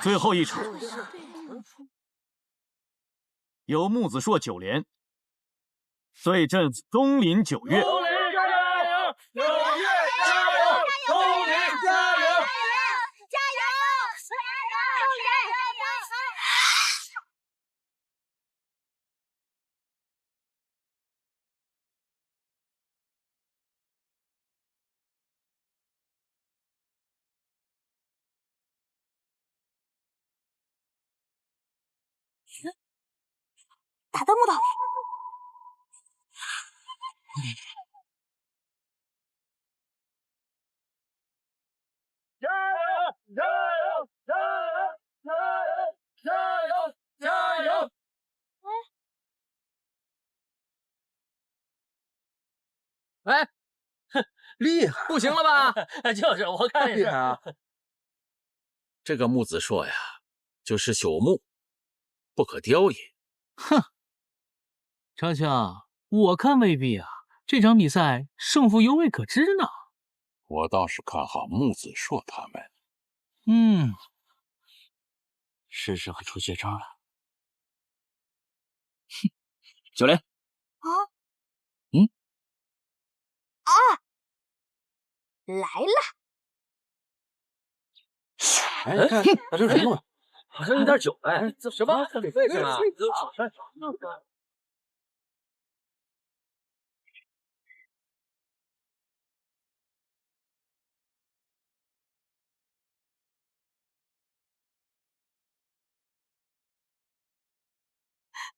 最后一场，由木子硕9连对阵钟林9月。钟林加油！9月加油！钟林加油！加油！打到木头！加油！加油！加油！加油！加油！加油！哎，厉害，不行了吧？就是我看也是啊。这个木子硕呀，就是朽木，不可雕也。哼，长枪，我看未必啊。这场比赛胜负犹未可知呢。我倒是看好木子硕他们。是时候出绝招了。哼，9连。来了！哎，看这是什么？好像有点久哎。什么？为什么？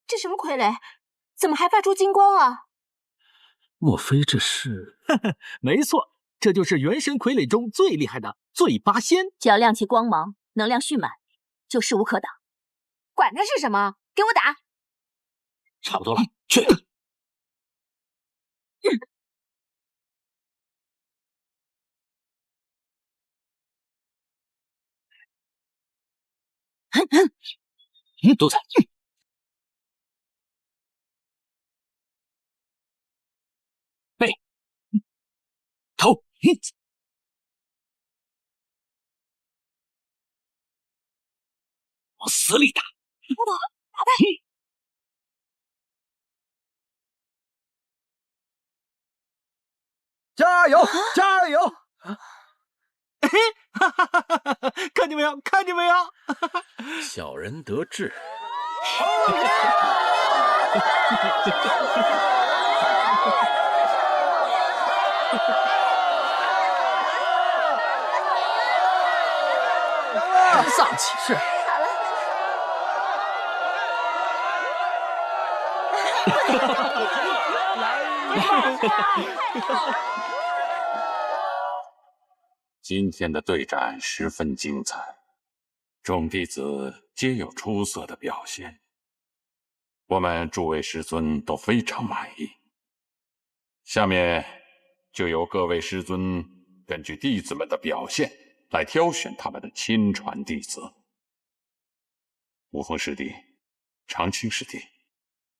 这什么傀儡？怎么还发出金光啊？莫非这是？没错，这就是元神傀儡中最厉害的醉八仙。只要亮起光芒，能量蓄满，就势无可挡。管它是什么，给我打！差不多了，去。肚子。背。头。往死里打！木头，打败！加油！加油！看见没有？看见没有？小人得志。丧气是。今天的对战十分精彩，众弟子皆有出色的表现，我们诸位师尊都非常满意。下面就由各位师尊根据弟子们的表现来挑选他们的亲传弟子。无风师弟、长青师弟，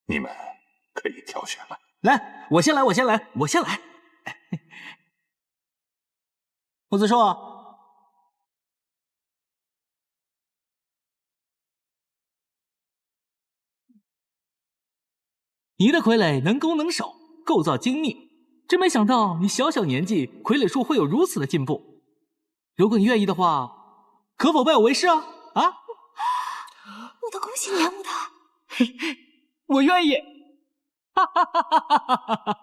你们可以挑选了。来，我先来。木子硕，你的傀儡能攻能守，构造精密，真没想到你小小年纪傀儡术会有如此的进步。如果你愿意的话，可否拜我为师啊？木头，恭喜你啊，木头！我愿意。哈哈哈哈哈哈！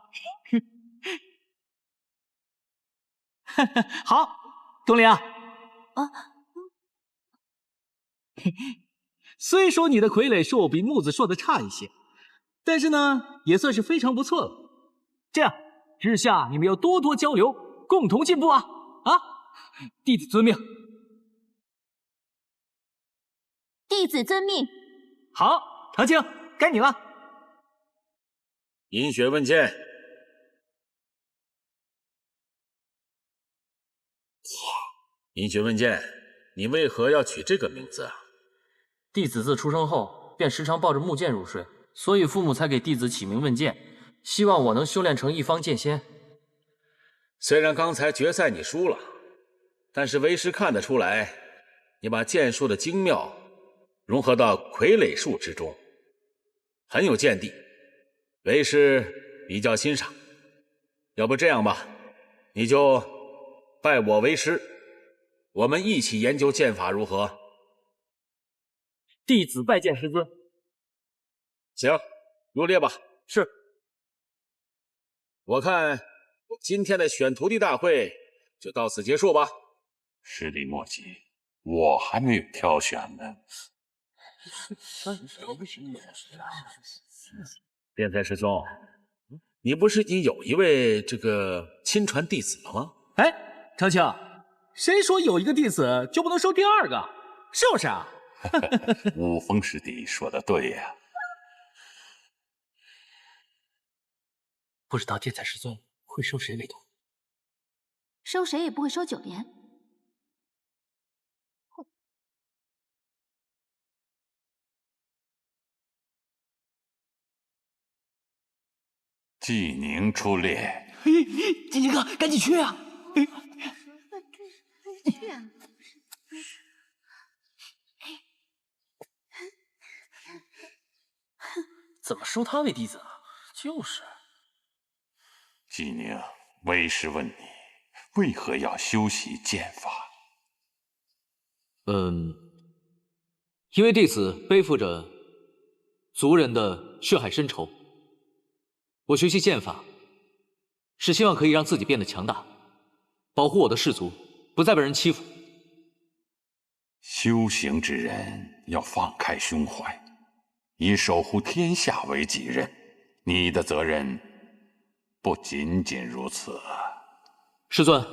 好，钟灵啊，虽说你的傀儡术比木子硕的差一些，但是呢，也算是非常不错了。这样，日下你们要多多交流，共同进步啊！弟子遵命。弟子遵命。好，长青，该你了。银雪问剑。银雪问剑，你为何要取这个名字啊？弟子自出生后便时常抱着木剑入睡，所以父母才给弟子起名问剑，希望我能修炼成一方剑仙。虽然刚才决赛你输了，但是为师看得出来，你把剑术的精妙融合到傀儡术之中，很有见地，为师比较欣赏。要不这样吧，你就拜我为师，我们一起研究剑法如何？弟子拜见师尊。行，入列吧。是。我看今天的选徒弟大会就到此结束吧。师弟莫急，我还没有挑选呢。辩才师兄，你不是已经有一位这个亲传弟子了吗？哎，长青，谁说有一个弟子就不能收第二个？是不是啊？武风师弟说的对呀。不知道天才师尊会收谁为徒？收谁也不会收九莲。纪宁出列。金鸡哥，赶紧去啊！怎么收他为弟子啊？就是。纪宁，为师问你，为何要修习剑法？因为弟子背负着族人的血海深仇，我学习剑法，是希望可以让自己变得强大，保护我的氏族不再被人欺负。修行之人要放开胸怀，以守护天下为己任。你的责任不仅仅如此。师尊，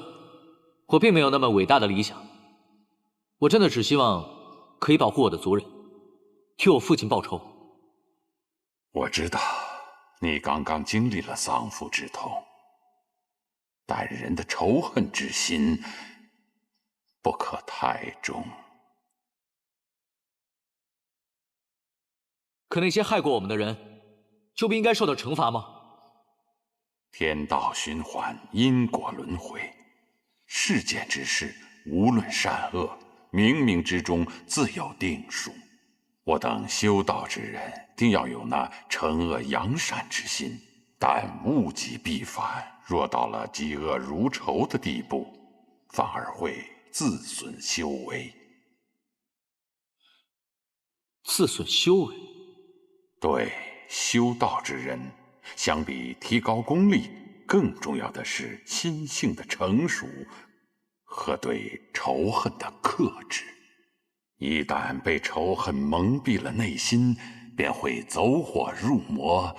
我并没有那么伟大的理想，我真的只希望可以保护我的族人，替我父亲报仇。我知道你刚刚经历了丧父之痛，但人的仇恨之心不可太重。可那些害过我们的人，就不应该受到惩罚吗？天道循环，因果轮回，世间之事，无论善恶，冥冥之中自有定数。我等修道之人，定要有那惩恶扬善之心，但物极必反。若到了嫉恶如仇的地步，反而会自损修为。自损修为？对，修道之人，相比提高功力，更重要的是心性的成熟和对仇恨的克制。一旦被仇恨蒙蔽了内心，便会走火入魔，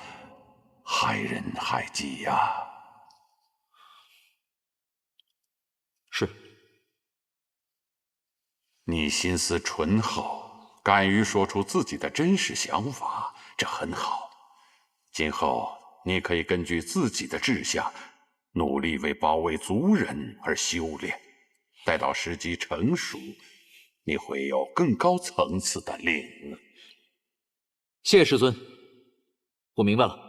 害人害己呀。是。你心思醇厚，敢于说出自己的真实想法，这很好。今后你可以根据自己的志向，努力为保卫族人而修炼。待到时机成熟，你会有更高层次的领悟。谢谢师尊，我明白了。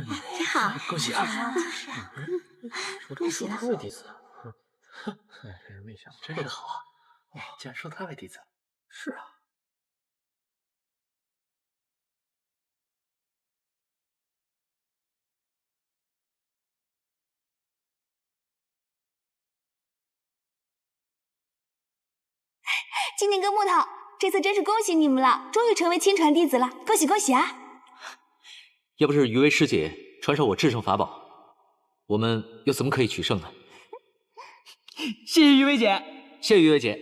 你好，恭喜啊！恭喜了。为弟子，这人没想到，真是好啊！竟然收他为弟子。是啊。金宁跟木头，这次真是恭喜你们了，终于成为亲传弟子了，恭喜恭喜啊！要不是余薇师姐传授我制胜法宝，我们又怎么可以取胜呢？谢谢余薇姐，谢谢余薇姐。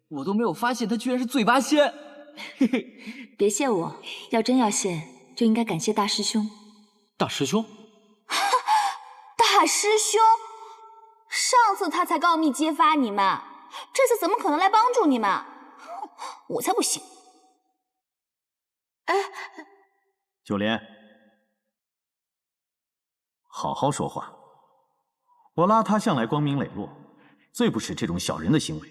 我都没有发现她居然是嘴八仙。别谢我，要真要谢，就应该感谢大师兄。大师兄？大师兄，上次他才告密揭发你们，这次怎么可能来帮助你们？我才不信！哎，九莲，好好说话。我拉他向来光明磊落，最不是这种小人的行为。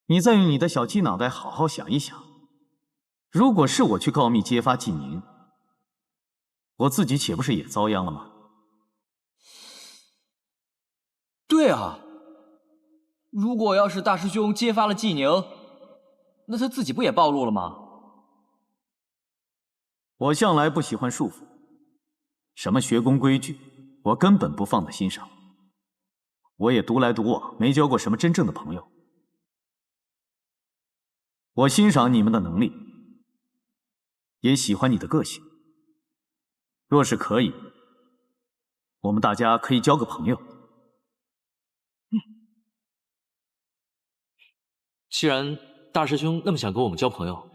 你再用你的小鸡脑袋好好想一想，如果是我去告密揭发纪宁，我自己岂不是也遭殃了吗？对啊，如果要是大师兄揭发了季宁，那他自己不也暴露了吗？我向来不喜欢束缚，什么学宫规矩，我根本不放在心上。我也独来独往，没交过什么真正的朋友。我欣赏你们的能力，也喜欢你的个性。若是可以，我们大家可以交个朋友。既然大师兄那么想跟我们交朋友，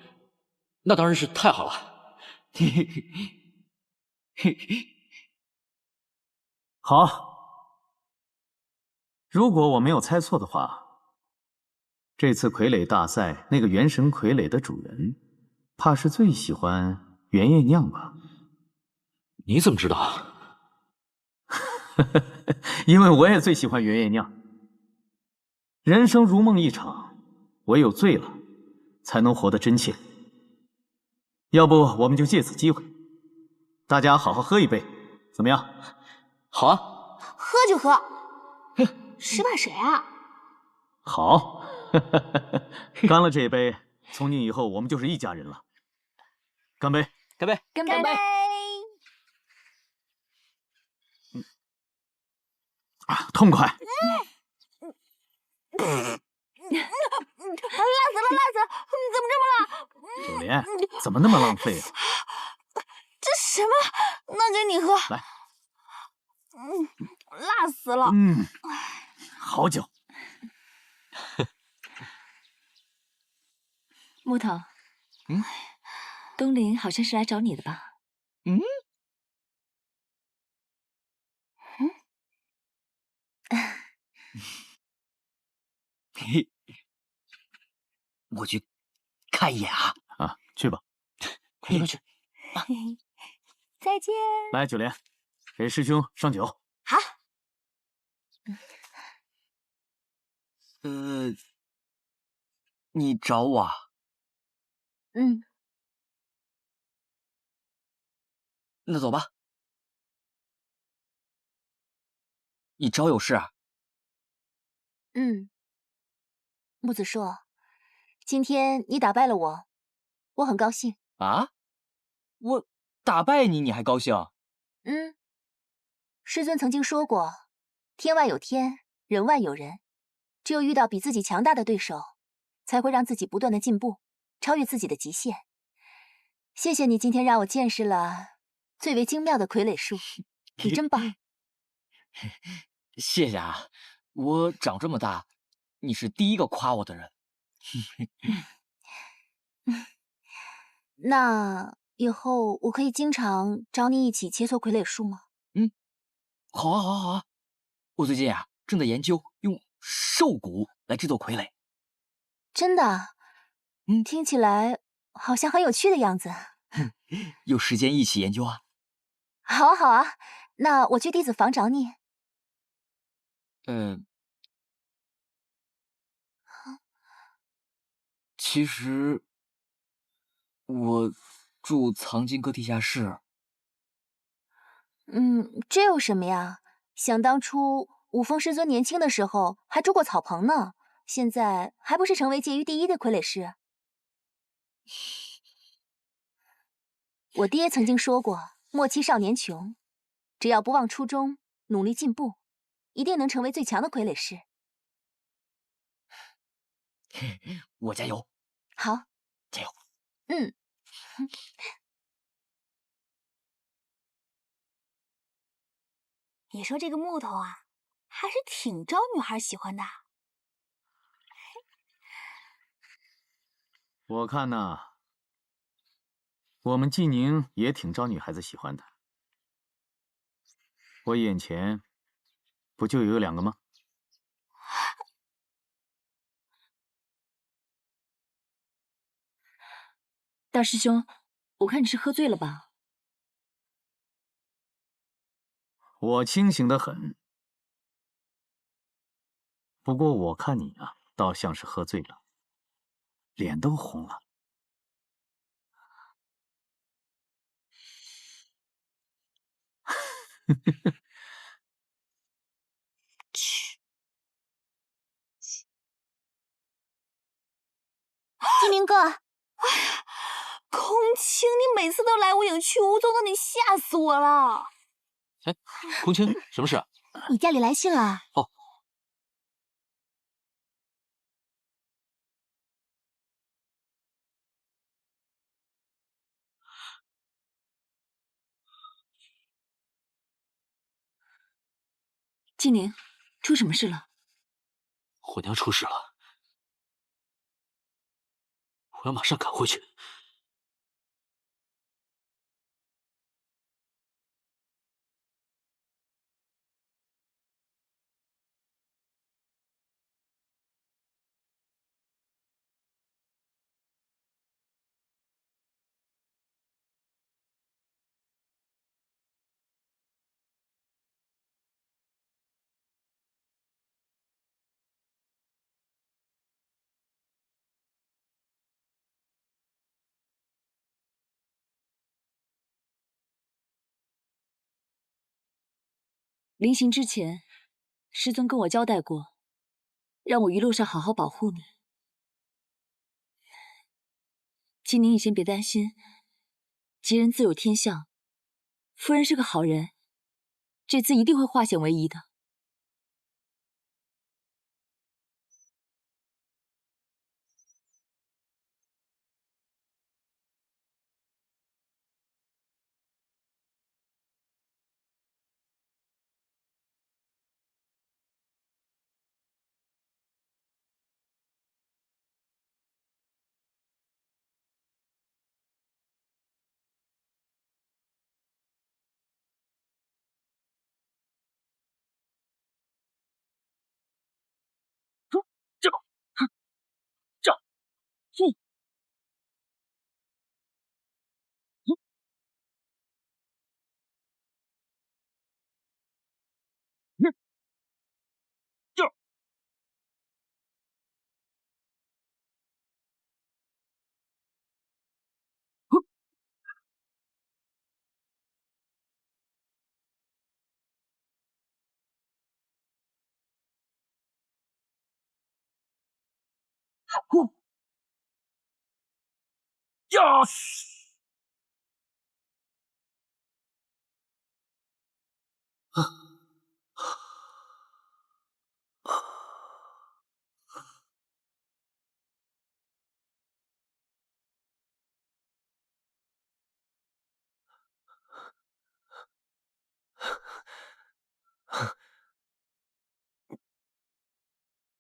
那当然是太好了。嘿嘿嘿嘿嘿。好，如果我没有猜错的话，这次傀儡大赛那个元神傀儡的主人，怕是最喜欢袁艳酿吧？你怎么知道？因为我也最喜欢袁艳酿。人生如梦一场，唯有醉了，才能活得真切。要不我们就借此机会，大家好好喝一杯，怎么样？好啊，喝就喝，谁怕谁啊？好，干了这一杯，从今以后我们就是一家人了。干杯！干杯！干干杯！痛快！辣死了，辣死了！怎么这么辣？九莲，怎么那么浪费啊？这什么？那给你喝。来。辣死了。好酒。木头，东林好像是来找你的吧？嘿，我去看一眼啊！啊，去吧，快去！再见。来，九莲，给师兄上酒。好。你找我啊？那走吧。你找有事啊？木子硕，今天你打败了我，我很高兴。啊？我打败你，你还高兴？师尊曾经说过，天外有天，人外有人，只有遇到比自己强大的对手，才会让自己不断的进步，超越自己的极限。谢谢你今天让我见识了最为精妙的傀儡术，你真棒。谢谢啊，我长这么大，你是第一个夸我的人。那以后我可以经常找你一起切磋傀儡术吗？好啊，好啊，好啊！我最近啊，正在研究用兽骨来制作傀儡。真的？听起来好像很有趣的样子。有时间一起研究啊！好啊，好啊，那我去弟子房找你。其实我住藏经阁地下室。这有什么呀？想当初五峰师尊年轻的时候还住过草棚呢，现在还不是成为界域第一的傀儡师？我爹曾经说过，莫欺少年穷，只要不忘初衷，努力进步，一定能成为最强的傀儡师。我加油！好，加油！你说这个木头啊，还是挺招女孩喜欢的。我看呐，我们季宁也挺招女孩子喜欢的。我眼前不就有2个吗？大师兄，我看你是喝醉了吧？我清醒得很，不过我看你啊，倒像是喝醉了，脸都红了。去。金明哥，空青，你每次都来无影去无踪的，你吓死我了！哎，空青，什么事啊？你家里来信了。哦。金宁，出什么事了？我娘出事了，我要马上赶回去。临行之前，师尊跟我交代过，让我一路上好好保护你。金宁，你先别担心，吉人自有天相，夫人是个好人，这次一定会化险为夷的。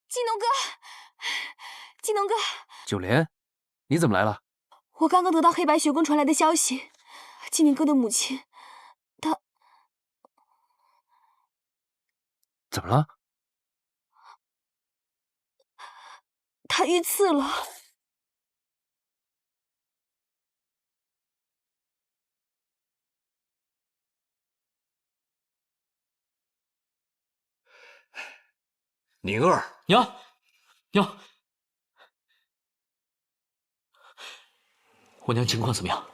金农哥，金农哥，九莲，你怎么来了？我刚刚得到黑白雪宫传来的消息，金宁哥的母亲，她怎么了？她遇刺了。宁儿，娘，娘，我娘情况怎么样？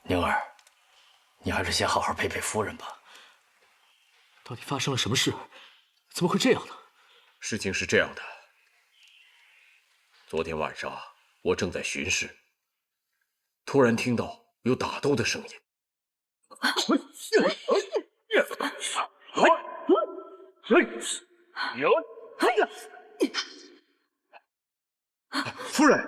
宁儿，你还是先好好陪陪夫人吧。到底发生了什么事？怎么会这样呢？事情是这样的，昨天晚上我正在巡视，突然听到有打斗的声音。夫人，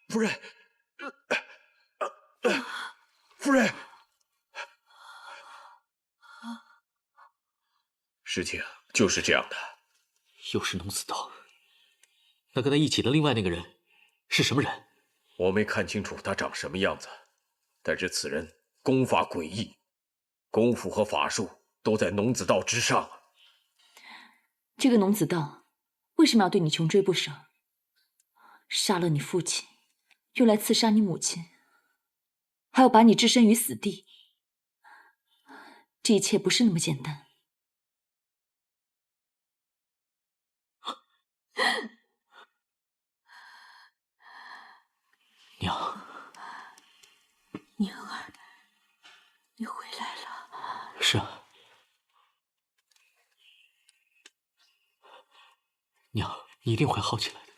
夫人，夫人，夫人，事情就是这样的。又是农子刀，那跟他一起的另外那个人是什么人？我没看清楚他长什么样子，但是此人功法诡异，功夫和法术都在农子道之上。这个农子道为什么要对你穷追不舍？杀了你父亲，又来刺杀你母亲，还要把你置身于死地，这一切不是那么简单。娘，宁儿，你回来了。是啊，娘，你一定会好起来的，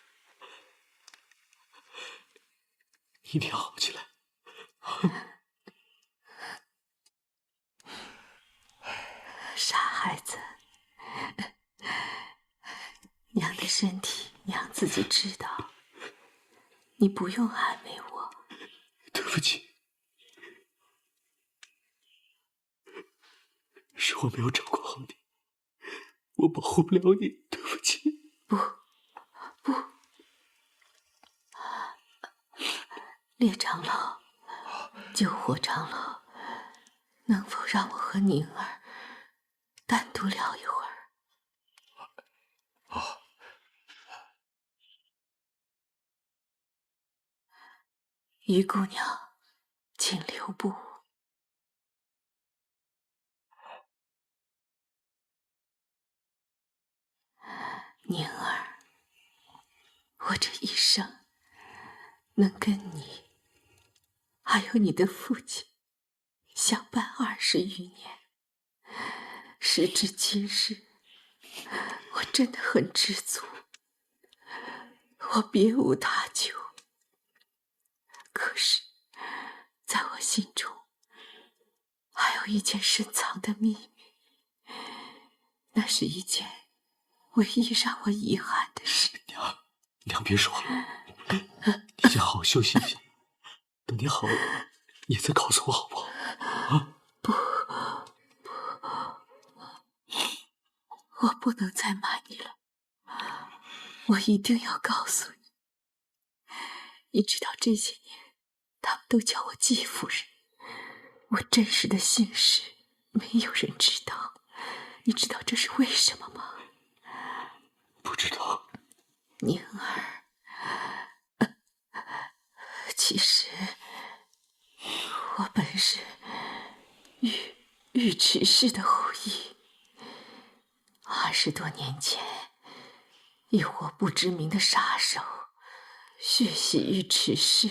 一定要好起来。傻孩子，娘的身体娘自己知道，你不用安慰我。对不起，是我没有照顾好你，我保护不了你，对不起。不，列长老，救火长老，能否让我和宁儿单独聊一会儿？于姑娘，请留步。宁儿，我这一生能跟你，还有你的父亲相伴20余年，时至今日，我真的很知足，我别无他求。可是，在我心中，还有一件深藏的秘密，那是一件唯一让我遗憾的事。娘别说了，你先好好休息一下，等你好了，你再告诉我好不好？啊？我不能再瞒你了，我一定要告诉你。你知道这些年，他们都叫我季夫人，我真实的姓氏没有人知道。你知道这是为什么吗？不知道。宁儿，其实我本是尉迟氏的后裔。20多年前，一伙不知名的杀手血洗尉迟氏，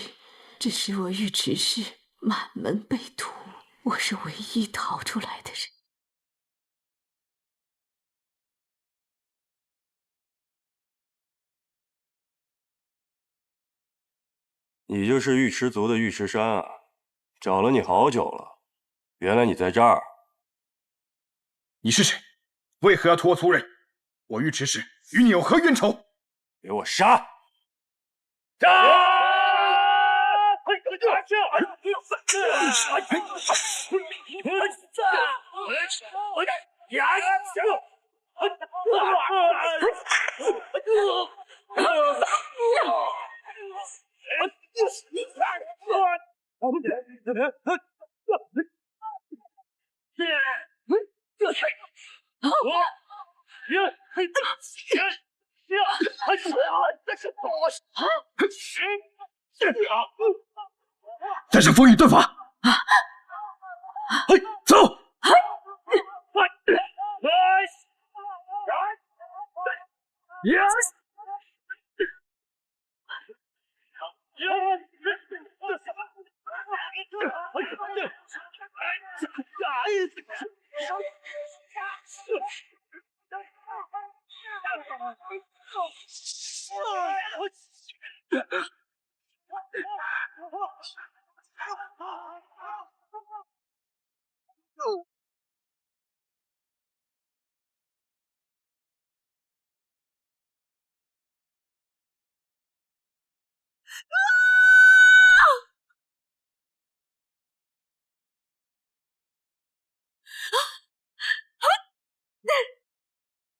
致使我尉迟氏满门被屠。我是唯一逃出来的人。你就是尉迟族的尉迟山啊，找了你好久了，原来你在这儿。你是谁？为何要屠我族人？我尉迟氏与你有何冤仇？给我杀！在这风雨顿法。走。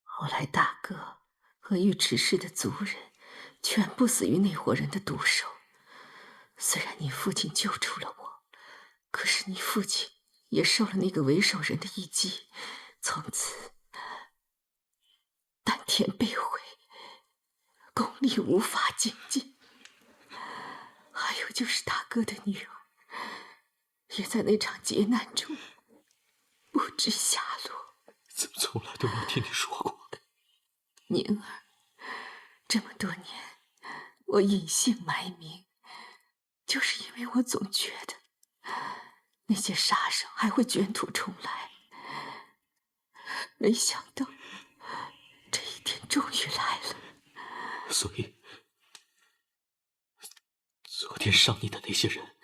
后来大哥和尉迟氏的族人全部死于那伙人的毒手。虽然你父亲救出了我，可是你父亲也受了那个为首人的一击，从此丹田被毁，功力无法精进。还有就是大哥的女儿，也在那场劫难中不知下落。怎么从来都没有听你说过？宁儿，这么多年我隐姓埋名，就是因为我总觉得那些杀手还会卷土重来。没想到这一天终于来了。所以，昨天伤你的那些人，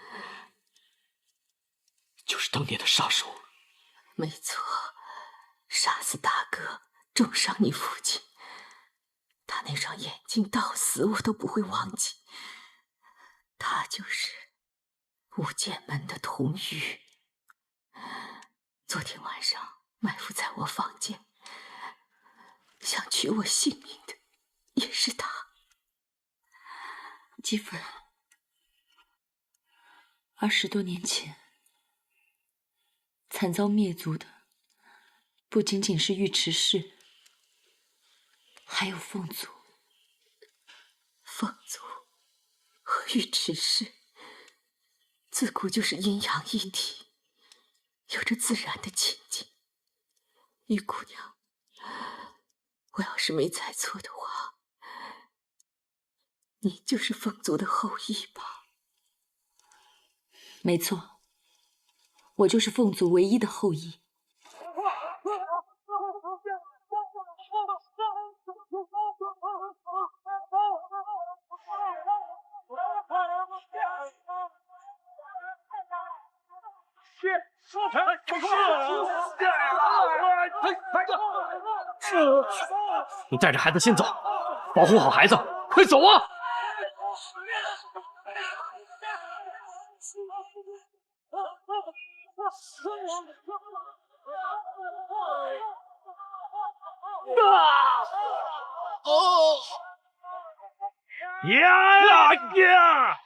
就是当年的杀手。没错，杀死大哥，重伤你父亲，他那双眼睛到死我都不会忘记。他就是无间门的童玉。昨天晚上埋伏在我房间，想取我性命的也是他。姬夫人，20多年前惨遭灭族的不仅仅是尉迟氏，还有凤族。凤族和尉迟氏自古就是阴阳一体，有着自然的亲近。玉姑娘，我要是没猜错的话，你就是凤族的后裔吧？没错，我就是凤族唯一的后裔。你带着孩子先走，保护好孩子，快走啊！呀！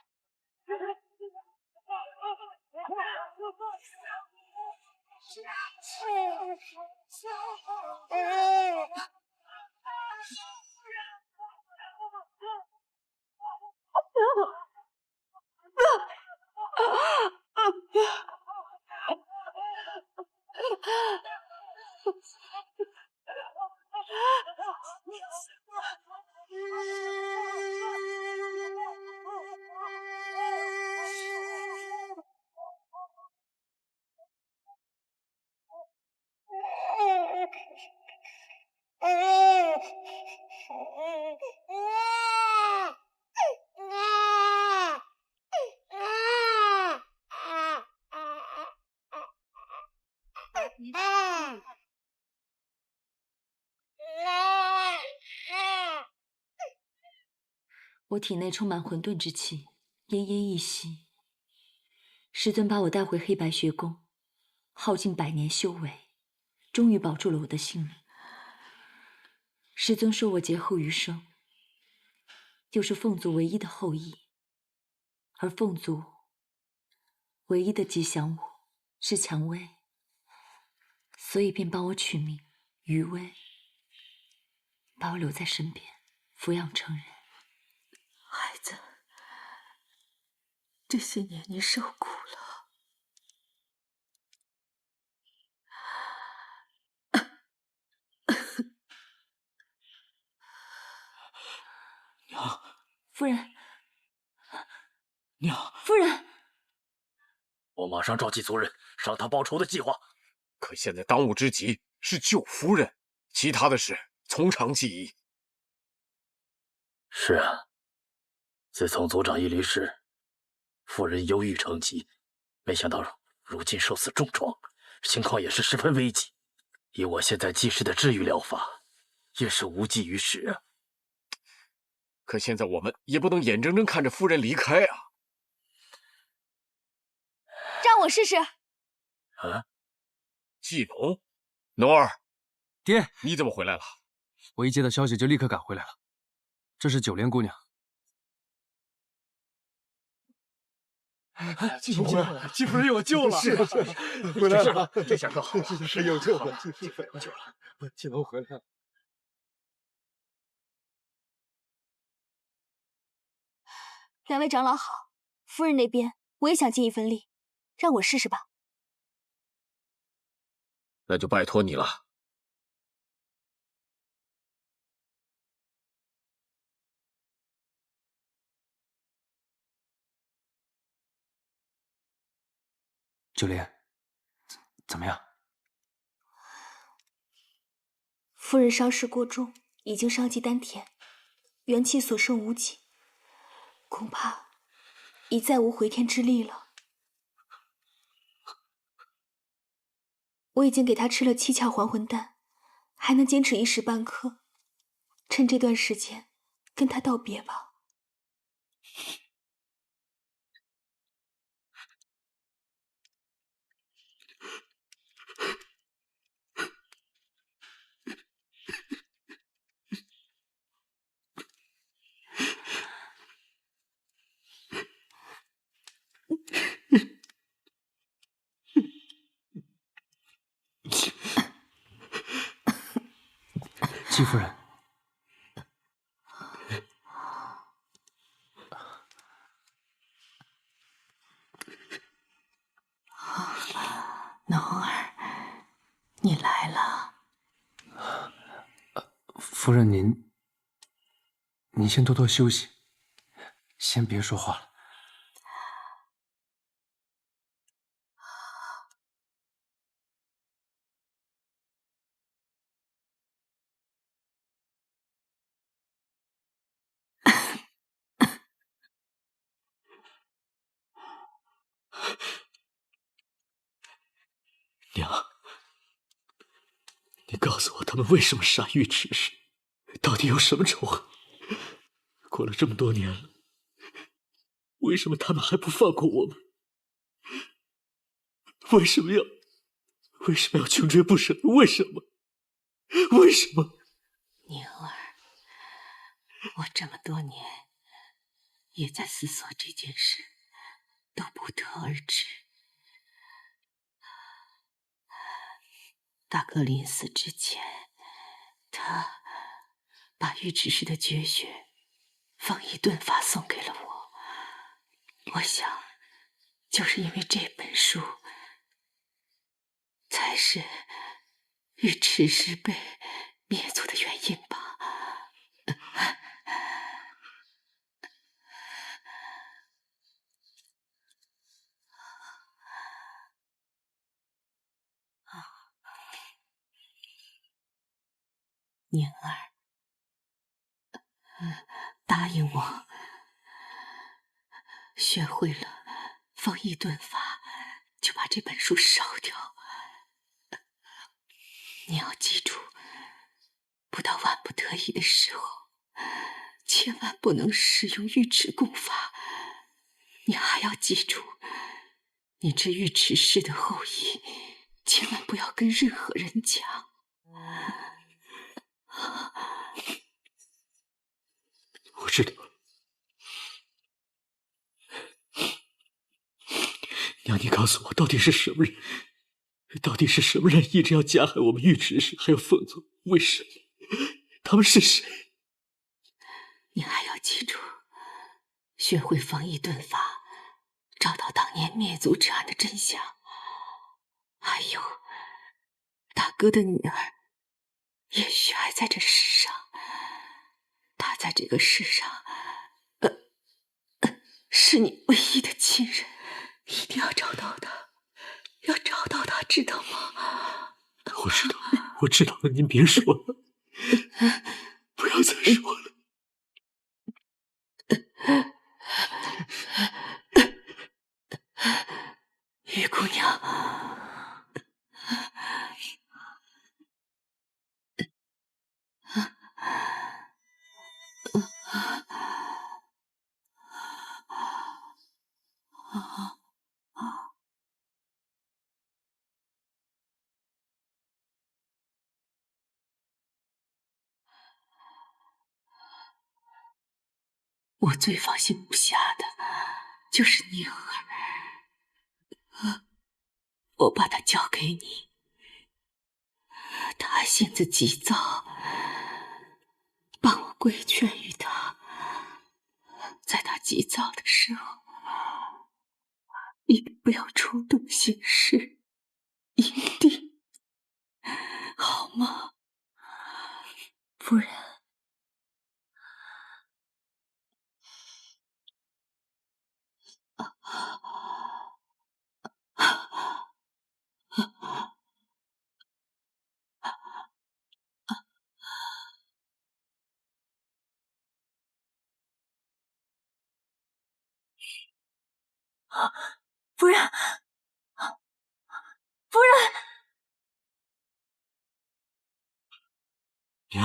我体内充满混沌之气，奄奄一息。师尊把我带回黑白学宫，耗尽100年修为，终于保住了我的性命。师尊说我劫后余生，就是凤族唯一的后裔，而凤族唯一的吉祥物是蔷薇，所以便帮我取名余薇，把我留在身边，抚养成人。孩子，这些年你受苦了。娘，夫人，娘，夫人，我马上召集族人商讨报仇的计划。可现在当务之急是救夫人，其他的事从长计议。是啊，自从族长一离世，夫人忧郁成疾，没想到如今受此重创，情况也是十分危急。以我现在济世的治愈疗法，也是无济于事啊。可现在我们也不能眼睁睁看着夫人离开啊！让我试试。啊，季龙，农儿，爹，你怎么回来了？我一接到消息就立刻赶回来了。这是九莲姑娘。季夫人，季夫人有救了！是回来了，这下可好了，是有救了，季夫人有救了，季龙回来了。两位长老好，夫人那边我也想尽一份力，让我试试吧。那就拜托你了。九莲，怎么样？夫人伤势过重，已经伤及丹田，元气所剩无几，恐怕已再无回天之力了。我已经给她吃了7窍还魂丹，还能坚持1时半刻，趁这段时间跟她道别吧。季夫人，农儿，你来了。夫人您先多多休息，先别说话了。娘，你告诉我他们为什么杀尉迟氏，到底有什么仇恨？过了这么多年了，为什么他们还不放过我们？为什么要穷追不舍？为什么？宁儿，我这么多年也在思索这件事，都不得而知。大哥临死之前，他把尉迟氏的绝学方一顿法送给了我。我想，就是因为这本书，才是尉迟氏被灭族的原因吧。宁儿，答应我，学会了方一顿法，就把这本书烧掉。你要记住，不到万不得已的时候，千万不能使用尉迟功法。你还要记住，你这尉迟氏的后裔，千万不要跟任何人讲。我知道了，娘，你告诉我，到底是什么人？到底是什么人一直要加害我们尉迟氏，还有凤宗？为什么？他们是谁？你还要记住，学会方一顿法，找到当年灭族之案的真相。还有，大哥的女儿，也许还在这世上。她在这个世上，是你唯一的亲人，一定要找到她，要找到她，知道吗？我知道了，您别说了，不要再说了。玉姑娘，我最放心不下的就是宁儿。我把他交给你，他还性子急躁，帮我规劝于他。在他急躁的时候，你不要冲动行事，一定好吗？夫人，夫人，夫人，娘。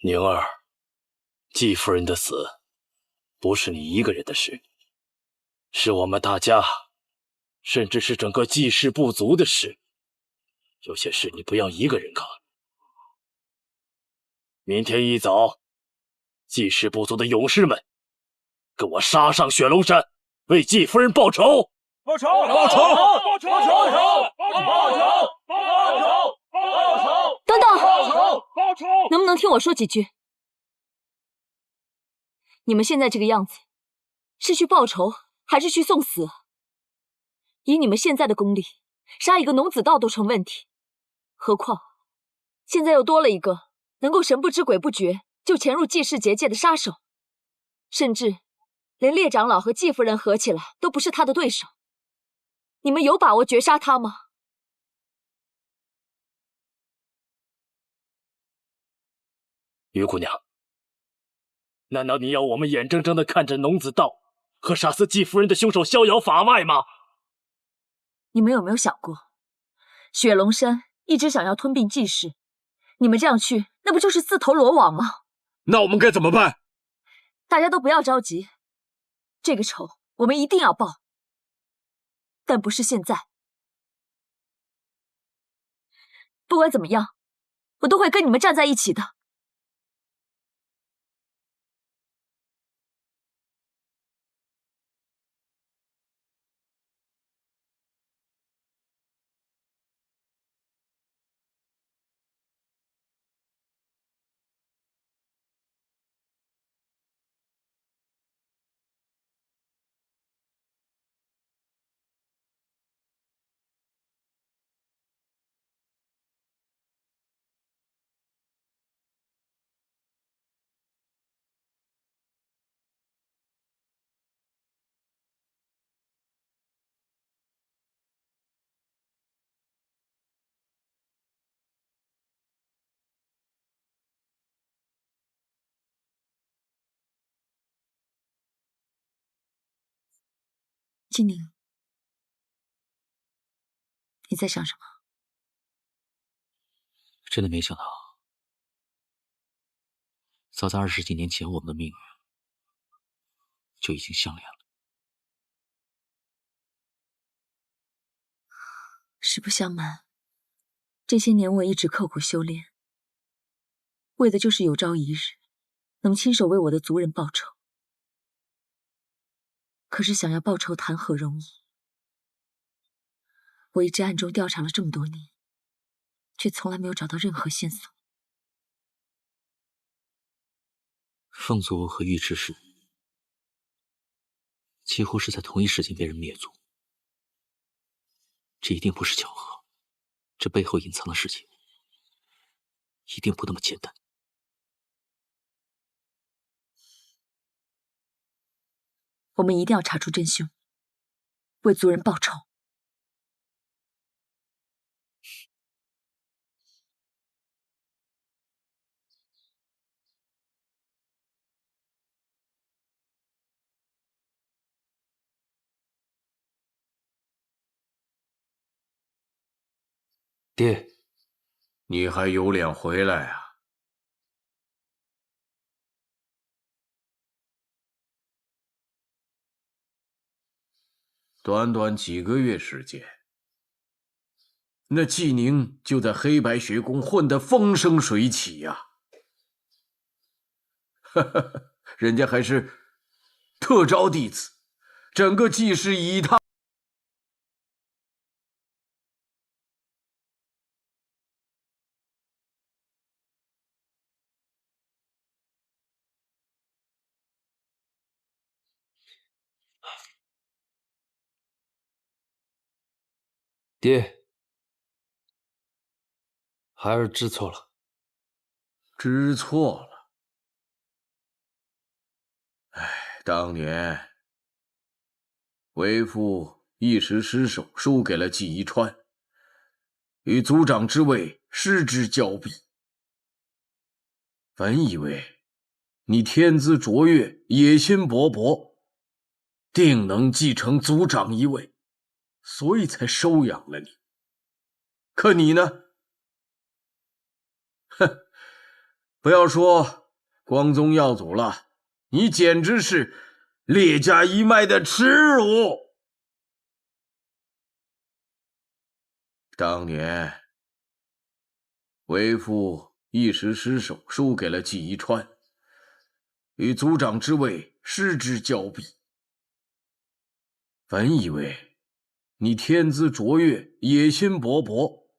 宁儿，季夫人的死不是你一个人的事，是我们大家，甚至是整个季氏部族的事。有些事你不要一个人扛。明天一早，季氏部族的勇士们，跟我杀上雪龙山，为季夫人报仇！报仇！报仇！报仇！报仇！报仇！报仇！报仇！等等，报仇！报仇！能不能听我说几句？你们现在这个样子，是去报仇还是去送死？以你们现在的功力，杀一个农子道都成问题，何况现在又多了一个能够神不知鬼不觉就潜入季氏结界的杀手，甚至连列长老和季夫人合起来都不是他的对手。你们有把握绝杀他吗？于姑娘，难道你要我们眼睁睁地看着农子道和杀死季夫人的凶手逍遥法外吗？你们有没有想过，雪龙山一直想要吞并季氏，你们这样去，那不就是自投罗网吗？那我们该怎么办？大家都不要着急，这个仇我们一定要报，但不是现在。不管怎么样，我都会跟你们站在一起的。金宁，你在想什么？真的没想到，早在20几年前，我们的命运就已经相连了。实不相瞒，这些年我一直刻苦修炼，为的就是有朝一日能亲手为我的族人报仇。可是想要报仇谈何容易？我一直暗中调查了这么多年，却从来没有找到任何线索。凤族和尉迟氏几乎是在同一时间被人灭族，这一定不是巧合，这背后隐藏的事情一定不那么简单。我们一定要查出真凶，为族人报仇。爹，你还有脸回来啊？短短几个月时间，那季宁就在黑白学宫混得风生水起呀！哈哈，人家还是特招弟子，整个季氏以他。爹，孩儿知错了。知错了。哎，当年为父一时失手，输给了季宜川，与族长之位失之交臂。本以为你天资卓越，野心勃勃，定能继承族长一位，所以才收养了你。可你呢？哼，不要说光宗耀祖了，你简直是列家一脉的耻辱。当年为父一时失手，输给了季宜川，与族长之位失之交臂。本以为你天资卓越，野心勃勃，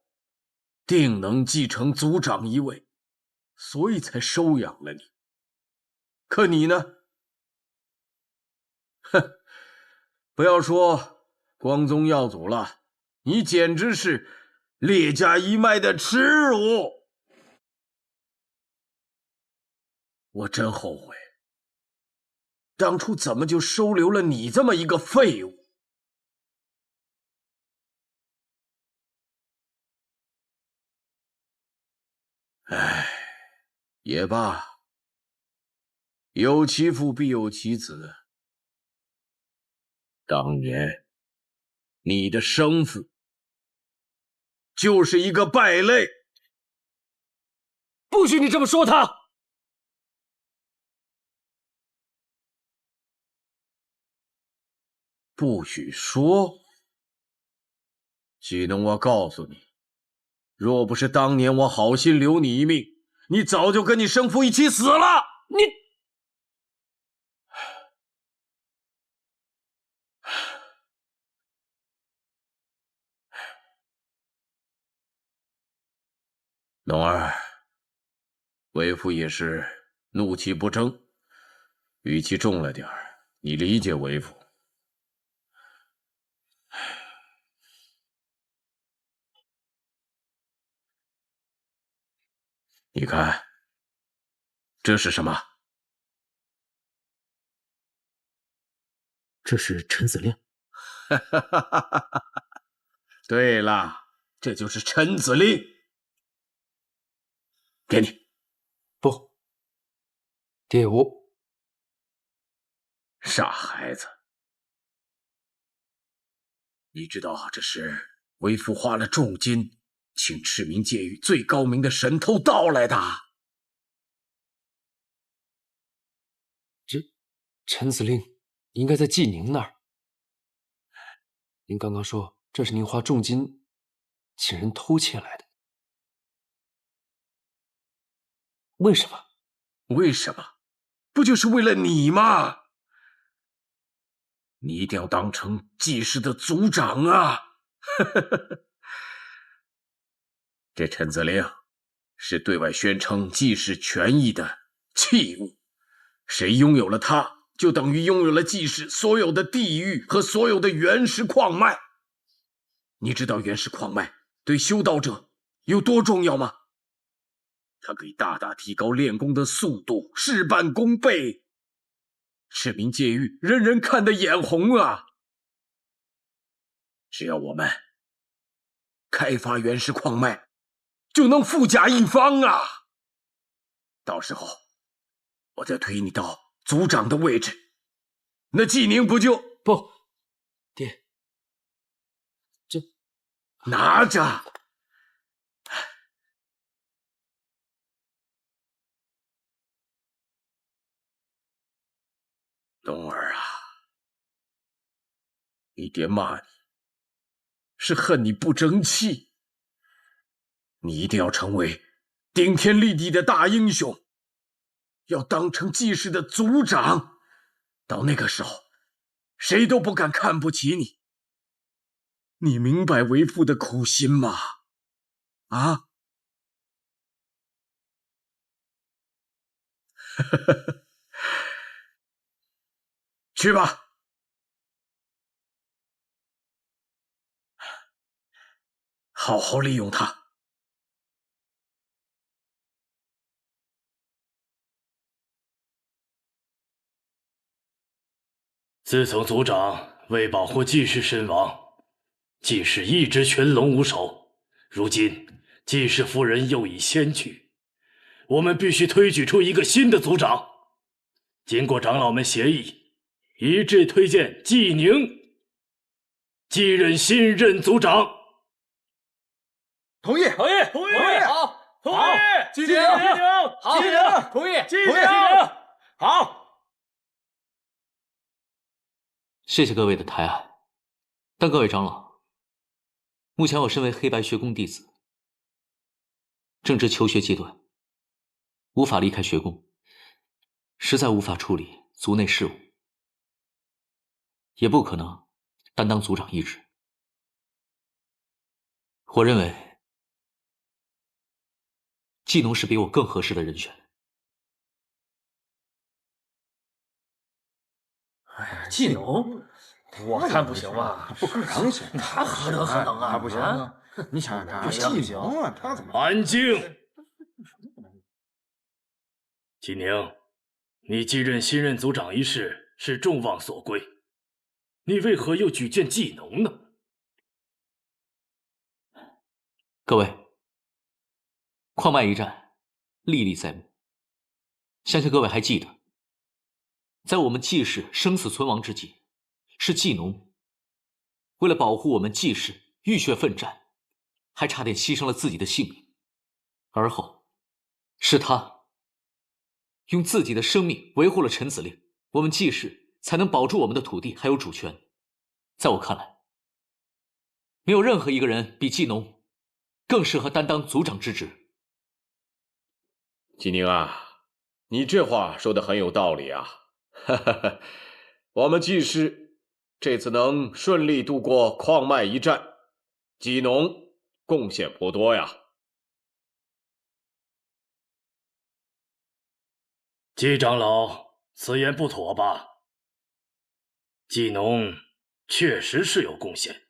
定能继承族长一位，所以才收养了你。可你呢？哼，不要说光宗耀祖了，你简直是列家一脉的耻辱。我真后悔，当初怎么就收留了你这么一个废物。唉，也罢，有其父必有其子。当年你的生父就是一个败类。不许你这么说他！不许说。纪能，我告诉你，若不是当年我好心留你一命，你早就跟你生父一起死了。你，龙儿，为父也是怒气不争，语气重了点儿，你理解为父。你看，这是什么？这是陈子令。对了，这就是陈子令。给你。不，爹，我……傻孩子，你知道这是为父花了重金请赤冥界域最高明的神偷盗来的。陈子令应该在季宁那儿。您刚刚说这是您花重金请人偷窃来的。为什么？为什么？不就是为了你吗？你一定要当成祭氏的族长啊！这陈子令是对外宣称祭氏权益的器物，谁拥有了它，就等于拥有了祭氏所有的地域和所有的原始矿脉。你知道原始矿脉对修道者有多重要吗？它可以大大提高练功的速度，事半功倍。赤明戒域，人人看得眼红啊！只要我们开发原始矿脉，就能富甲一方啊！到时候，我再推你到族长的位置，那季宁不就……不，爹，这拿着。冬儿啊，你爹骂你，是恨你不争气。你一定要成为顶天立地的大英雄，要当成祭氏的族长。到那个时候，谁都不敢看不起你。你明白为父的苦心吗？啊？去吧。好好利用它。自从族长为保护季氏身亡，季氏一直群龙无首。如今季氏夫人又已仙去，我们必须推举出一个新的族长。经过长老们协议，一致推荐季宁继任新任族长。同意，同意，同意，好，同意，季宁，好，季宁，同意，季宁，好。谢谢各位的抬爱，但各位长老，目前我身为黑白学宫弟子，正值求学阶段，无法离开学宫，实在无法处理族内事务，也不可能担当族长一职。我认为季农是比我更合适的人选。哎呀，季农，我看不行吧，不可能行，他何德何能啊？不行啊！你想想他，季宁啊，他怎么？安静！季宁，你继任新任族长一事是众望所归，你为何又举荐季农呢？各位，矿脉一战历历在目，相信各位还记得，在我们季氏生死存亡之际，是季农为了保护我们季氏浴血奋战，还差点牺牲了自己的性命。而后，是他用自己的生命维护了陈子令，我们季氏才能保住我们的土地还有主权。在我看来，没有任何一个人比季农更适合担当族长之职。季宁啊，你这话说得很有道理啊！我们季氏这次能顺利度过矿脉一战，季农贡献颇多呀。季长老，此言不妥吧？季农确实是有贡献，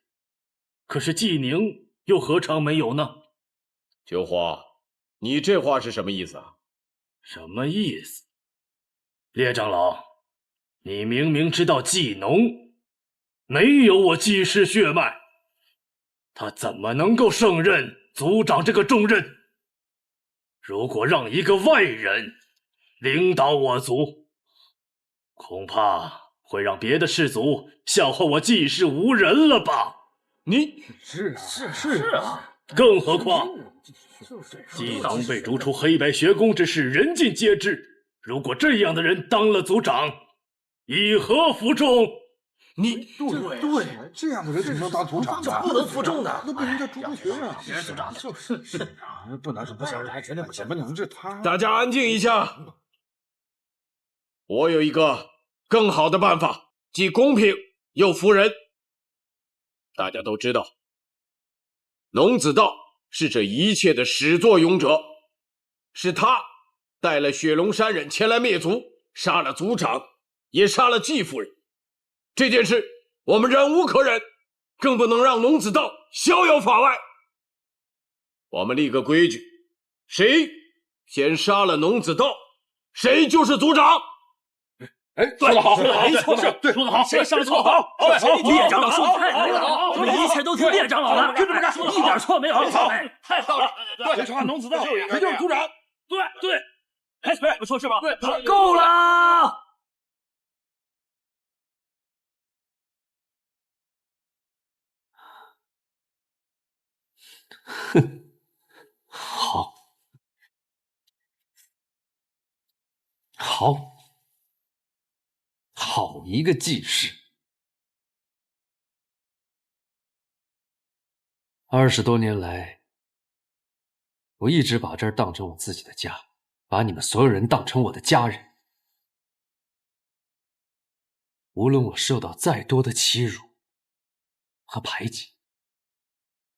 可是季宁又何尝没有呢？九火，你这话是什么意思啊？什么意思？列长老，你明明知道季农没有我季氏血脉，他怎么能够胜任族长这个重任？如果让一个外人领导我族，恐怕会让别的氏族笑话我季氏无人了吧？你是啊，更何况季农被逐出黑白学宫之事人尽皆知，如果这样的人当了族长，以何服众？你对，这样的人怎么能当组长呢？不能服众的，那被人家逐出学院。别人组长就是不能不行，绝对不行，不能这他。大家安静一下，我有一个更好的办法，既公平又服人。大家都知道，龙子道是这一切的始作俑者，是他带了雪龙山人前来灭族，杀了族长，也杀了季夫人。这件事我们忍无可忍，更不能让龙子道逍遥法外。我们立个规矩，谁先杀了龙子道，谁就是族长。哎，说得好，没错，是说得好，谁上错好，列长老说的太对了，我们一切都听列长老的，一点错没有，太好了，谁杀龙子道，谁就是族长，对，哎，不错是吧？对，够了。哼，好一个季氏！20多年来，我一直把这儿当成我自己的家，把你们所有人当成我的家人。无论我受到再多的欺辱和排挤，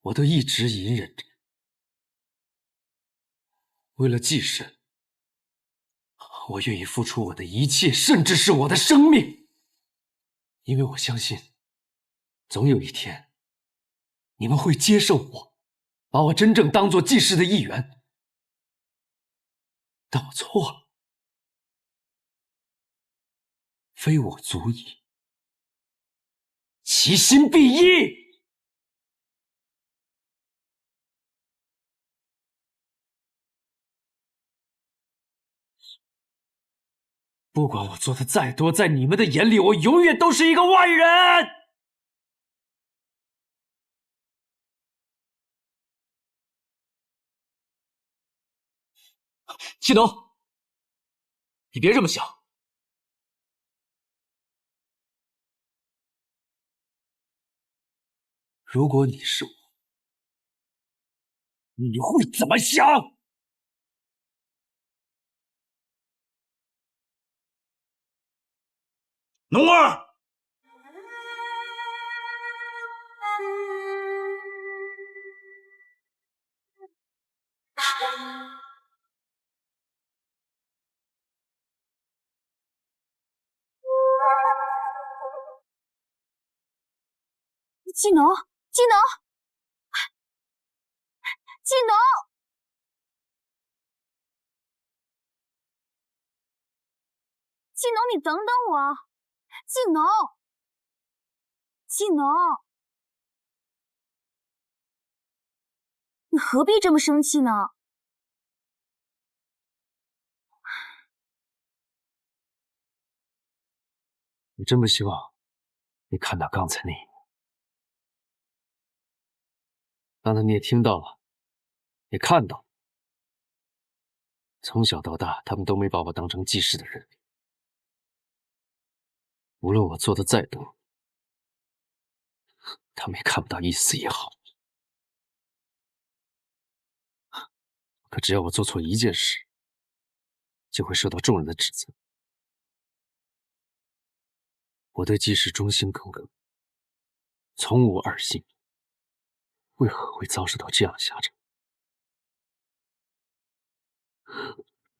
我都一直隐忍着。为了季氏，我愿意付出我的一切，甚至是我的生命，因为我相信，总有一天，你们会接受我，把我真正当作季氏的一员。但我错了，非我足矣，其心必异。不管我做的再多，在你们的眼里，我永远都是一个外人。季农，你别这么想。如果你是我，你会怎么想？龙儿，季农，季农，季农，季农，你等等我，季农，季农，你何必这么生气呢？我真不希望你看到刚才那一幕。刚才你也听到了，也看到了。从小到大，他们都没把我当成记事的人。无论我做的再多，他们也看不到一丝一毫。可只要我做错一件事，就会受到众人的指责。我对季氏忠心耿耿，从无二心，为何会遭受到这样的下场？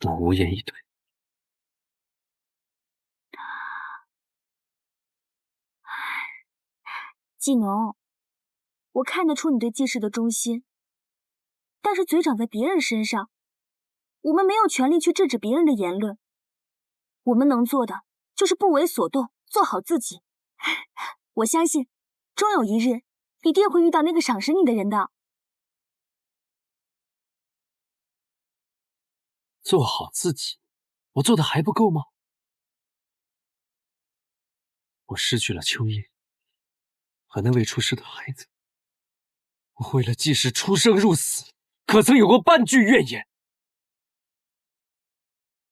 我无言以对。季农，我看得出你对季氏的忠心，但是嘴长在别人身上，我们没有权利去制止别人的言论。我们能做的就是不为所动，做好自己。我相信，终有一日，一定会遇到那个赏识你的人的。做好自己，我做的还不够吗？我失去了秋叶和那未出世的孩子，我为了季氏出生入死，可曾有过半句怨言？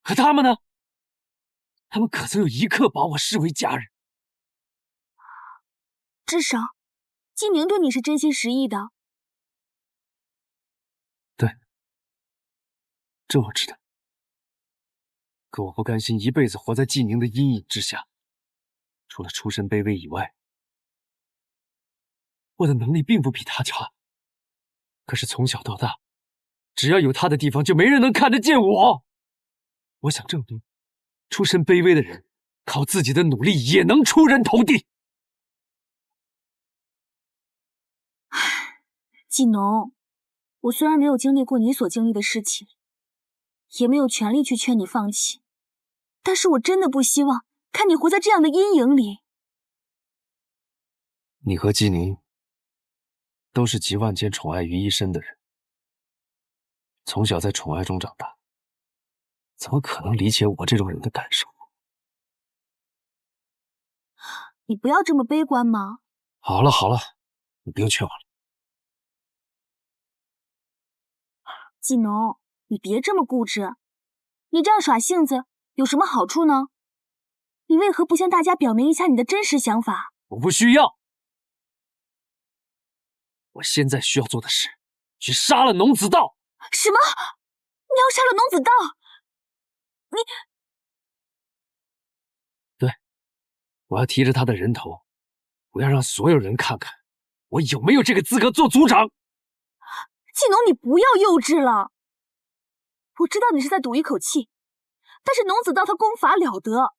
可他们呢？他们可曾有一刻把我视为家人？至少，纪宁对你是真心实意的。对，这我知道。可我不甘心一辈子活在纪宁的阴影之下，除了出身卑微以外，我的能力并不比他差。可是从小到大，只要有他的地方，就没人能看得见我。我想证明，出身卑微的人，靠自己的努力也能出人头地。纪农，我虽然没有经历过你所经历的事情，也没有权利去劝你放弃，但是我真的不希望看你活在这样的阴影里。你和纪宁都是集万千宠爱于一身的人，从小在宠爱中长大，怎么可能理解我这种人的感受？你不要这么悲观嘛。好了好了，你不用劝我了。纪农，你别这么固执，你这样耍性子有什么好处呢？你为何不向大家表明一下你的真实想法？我不需要。我现在需要做的是去杀了农子道。什么？你要杀了农子道？你……对，我要提着他的人头，我要让所有人看看我有没有这个资格做族长。纪农，你不要幼稚了。我知道你是在赌一口气，但是农子道他功法了得，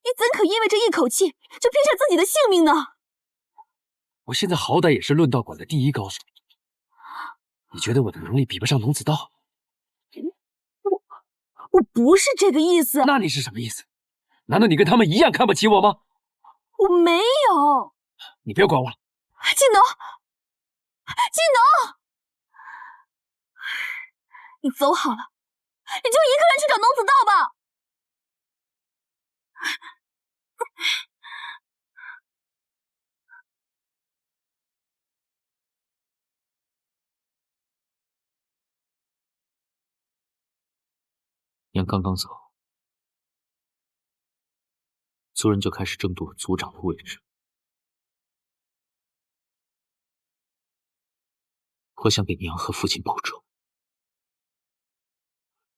你怎可因为这一口气就拼下自己的性命呢？我现在好歹也是论道馆的第一高手，你觉得我的能力比不上农子道？我不是这个意思。那你是什么意思？难道你跟他们一样看不起我吗？我没有。你别管我了。纪农，纪农，你走好了，你就一个人去找农子道吧。娘刚刚走，族人就开始争夺族长的位置。我想给娘和父亲报仇，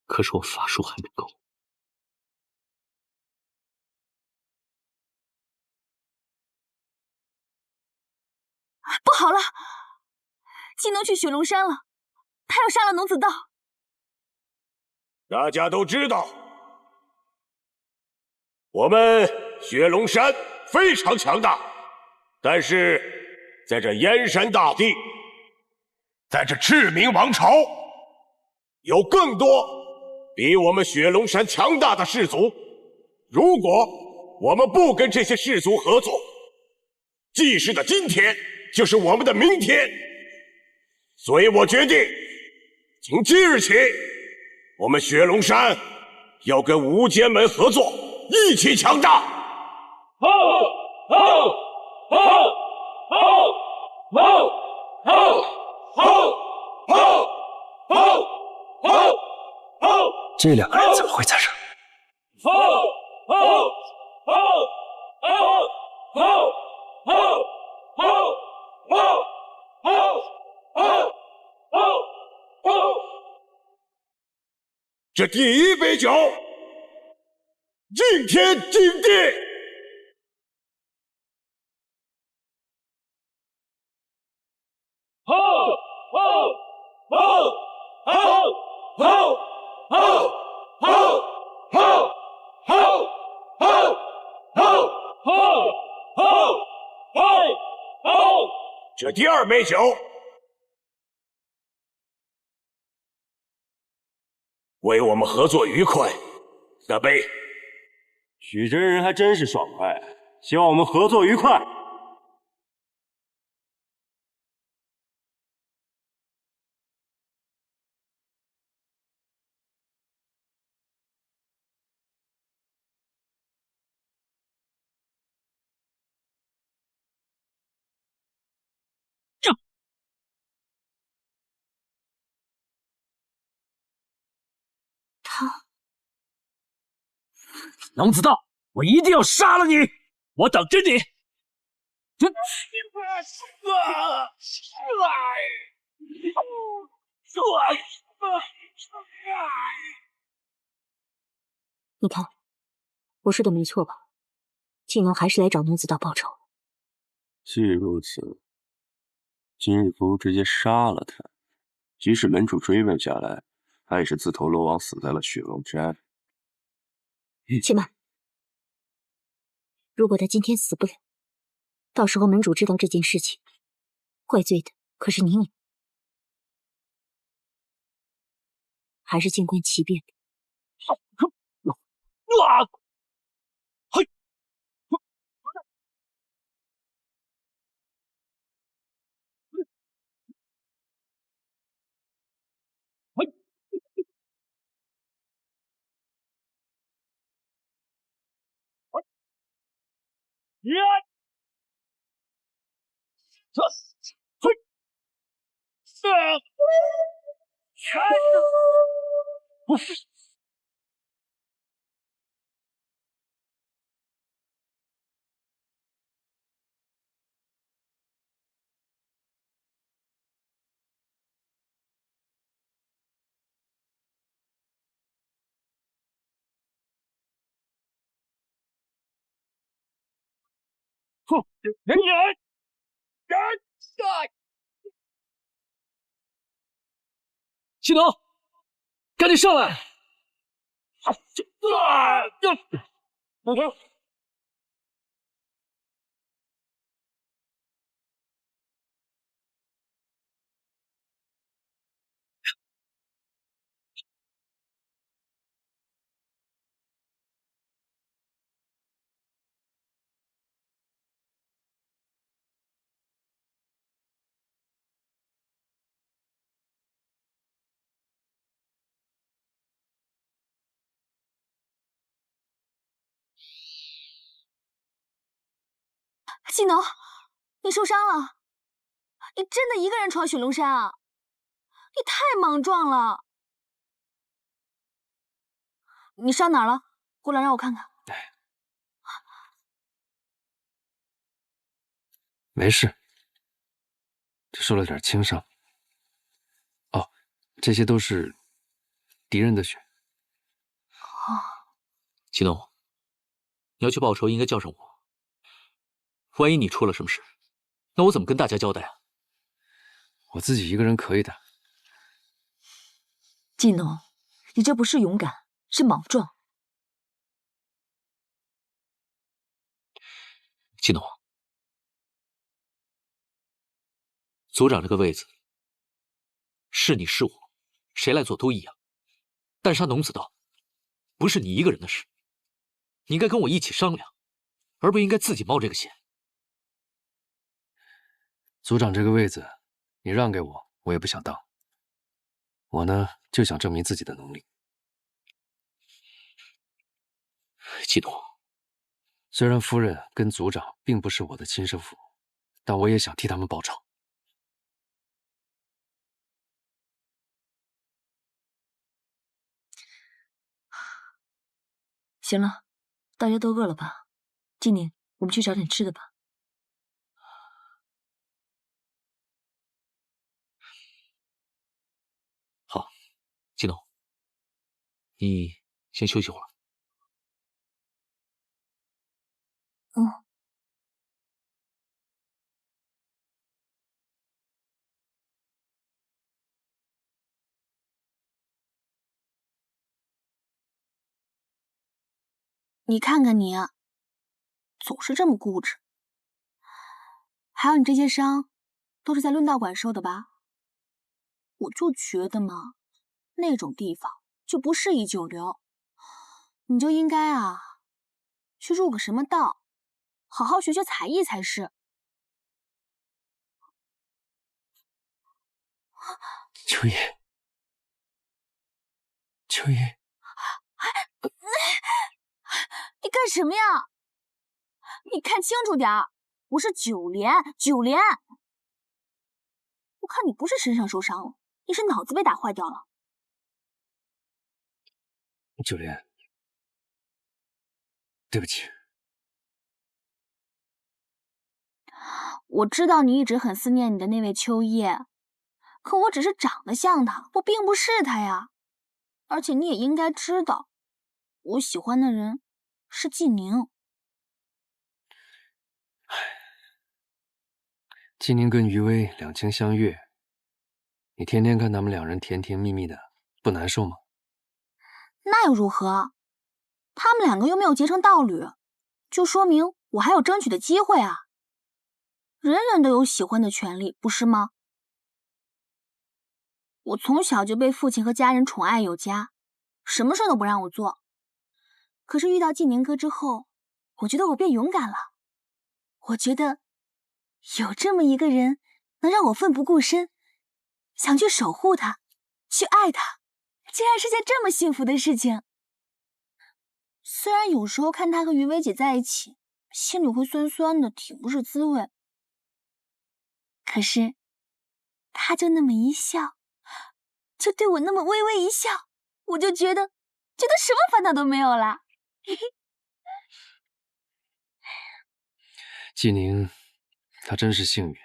可是我法术还不够。不好了，纪农去雪龙山了，他要杀了农子道。大家都知道，我们雪龙山非常强大，但是在这燕山大地，在这赤明王朝，有更多比我们雪龙山强大的氏族。如果我们不跟这些氏族合作，祭祀的今天就是我们的明天。所以我决定，从今日起，我们雪龙山要跟无间门合作，一起强大。吼吼吼吼吼吼吼吼吼吼吼！这两个人怎么会在这儿？吼吼吼吼吼吼吼吼吼吼吼！这第一杯酒，敬天敬地。吼吼吼吼吼吼吼吼吼吼吼吼吼！这第二杯酒，为我们合作愉快，干杯！许真人还真是爽快，希望我们合作愉快。农子道，我一定要杀了你！我等着你！你看，我说的没错吧？纪农还是来找农子道报仇。既如此，今日不如直接杀了他，即使门主追问下来，他也是自投罗网，死在了雪龙山。且慢，如果他今天死不了，到时候门主知道这件事情，怪罪的可是你。还是静观其变吧。哼，人西农，赶紧上来！纪农，你受伤了？你真的一个人闯雪龙山啊？你太莽撞了！你伤哪儿了？过来让我看看。没事，就受了点轻伤。哦，这些都是敌人的血。祁农，你要去报仇，应该叫上我。万一你出了什么事，那我怎么跟大家交代啊？我自己一个人可以的。纪农，你这不是勇敢，是莽撞。祁农，族长这个位子，是你是我，谁来做都一样。但杀农子道，不是你一个人的事，你应该跟我一起商量，而不应该自己冒这个险。族长这个位子，你让给我，我也不想当。我呢，就想证明自己的能力。祁农，虽然夫人跟族长并不是我的亲生父母，但我也想替他们报仇。行了，大家都饿了吧？纪宁，我们去找点吃的吧。好，祁农，你先休息会儿。嗯。你看看你，总是这么固执。还有你这些伤，都是在论道馆受的吧？我就觉得嘛，那种地方就不适宜久留。你就应该去入个什么道，好好学学才艺才是。秋叶，秋叶。你干什么呀？你看清楚点儿，我是九连。我看你不是身上受伤了，你是脑子被打坏掉了。九连，对不起。我知道你一直很思念你的那位秋叶，可我只是长得像他，我并不是他呀。而且你也应该知道，我喜欢的人是季宁。季宁跟余薇两情相悦，你天天看他们两人甜甜蜜蜜的，不难受吗？那又如何？他们两个又没有结成道侣，就说明我还有争取的机会啊。人人都有喜欢的权利，不是吗？我从小就被父亲和家人宠爱有加，什么事都不让我做。可是遇到季宁哥之后，我觉得我变勇敢了。我觉得有这么一个人能让我奋不顾身，想去守护他，去爱他，竟然是件这么幸福的事情。虽然有时候看他和于薇姐在一起，心里会酸酸的，挺不是滋味。可是他就那么一笑，就对我那么微微一笑，我就觉得什么烦恼都没有了。季宁，他真是幸运。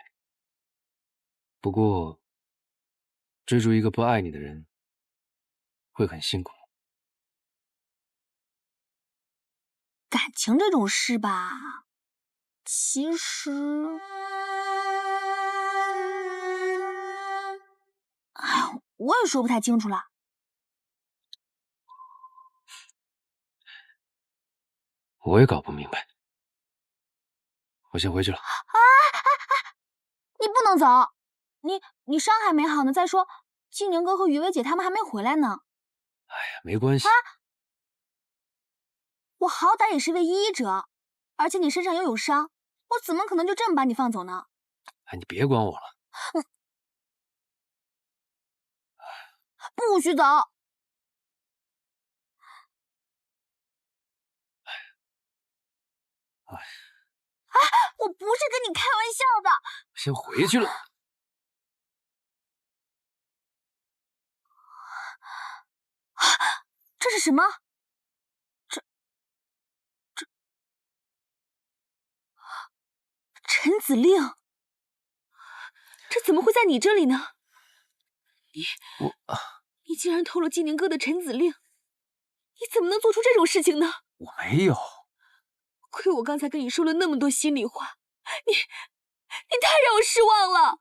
不过，追逐一个不爱你的人，会很辛苦。感情这种事吧，其实，哎呀，我也说不太清楚了。我也搞不明白。我先回去了。你不能走，你伤还没好呢。再说，季宁哥和于薇姐他们还没回来呢。哎呀，没关系。我好歹也是位医者，而且你身上又有伤，我怎么可能就这么把你放走呢？哎，你别管我了。不许走！我不是跟你开玩笑的。先回去了。这是什么？陈子令，这怎么会在你这里呢？你竟然偷了季宁哥的陈子令，你怎么能做出这种事情呢？我没有。亏我刚才跟你说了那么多心里话，你太让我失望了。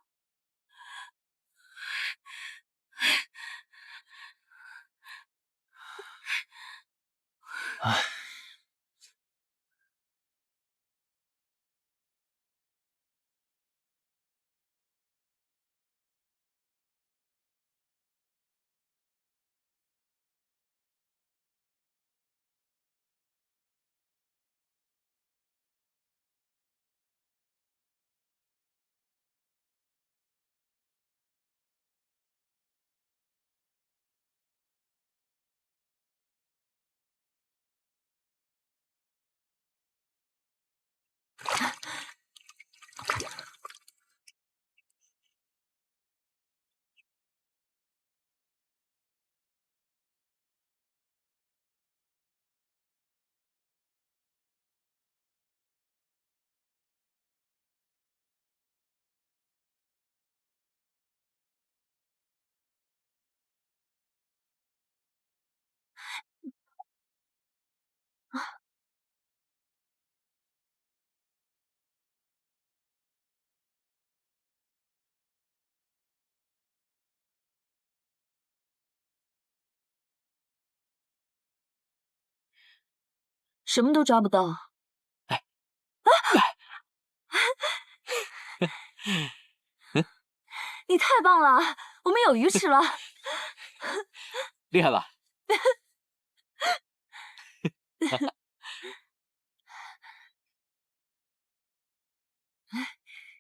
唉。什么都抓不到。你太棒了，我们有鱼吃了。厉害吧？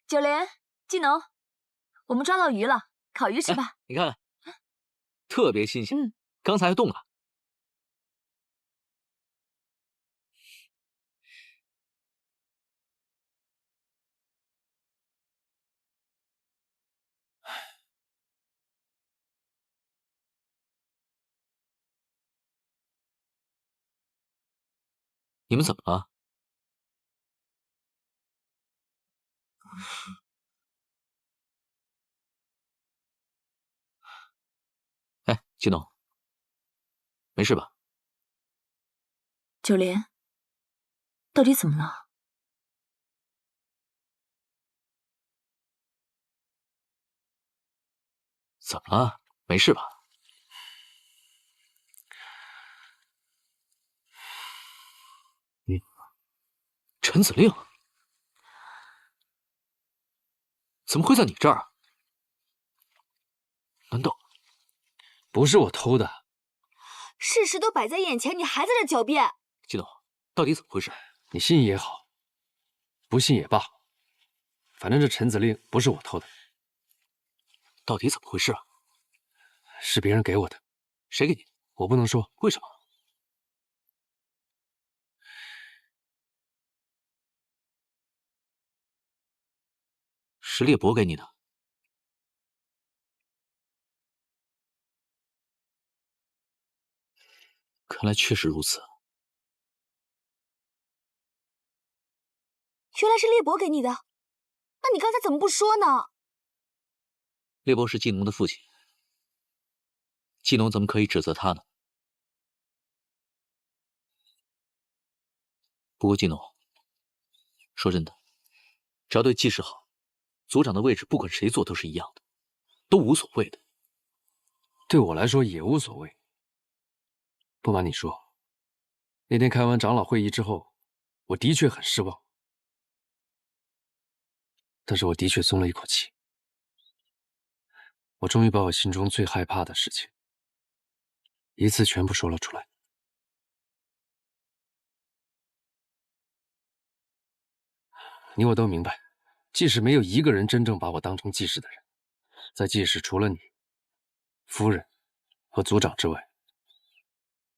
九莲、季农，我们抓到鱼了，烤鱼吃吧。你看看，特别新鲜。刚才还冻了。你们怎么了？哎，季农，没事吧？九莲，到底怎么了？怎么了？没事吧？陈子令怎么会在你这儿？难道不是我偷的？事实都摆在眼前，你还在这狡辩？季农，到底怎么回事？你信也好，不信也罢，反正这陈子令不是我偷的。到底怎么回事啊？是别人给我的。谁给你？我不能说。为什么？是烈伯给你的。看来确实如此。原来是烈伯给你的，那你刚才怎么不说呢？烈伯是季农的父亲，季农怎么可以指责他呢？不过季农，说真的，只要对季氏好，族长的位置不管谁坐都是一样的，都无所谓的。对我来说也无所谓。不瞒你说，那天开完长老会议之后，我的确很失望，但是我的确松了一口气。我终于把我心中最害怕的事情一次全部说了出来。你我都明白，季氏没有一个人真正把我当成季氏的人，在季氏除了你、夫人和族长之外，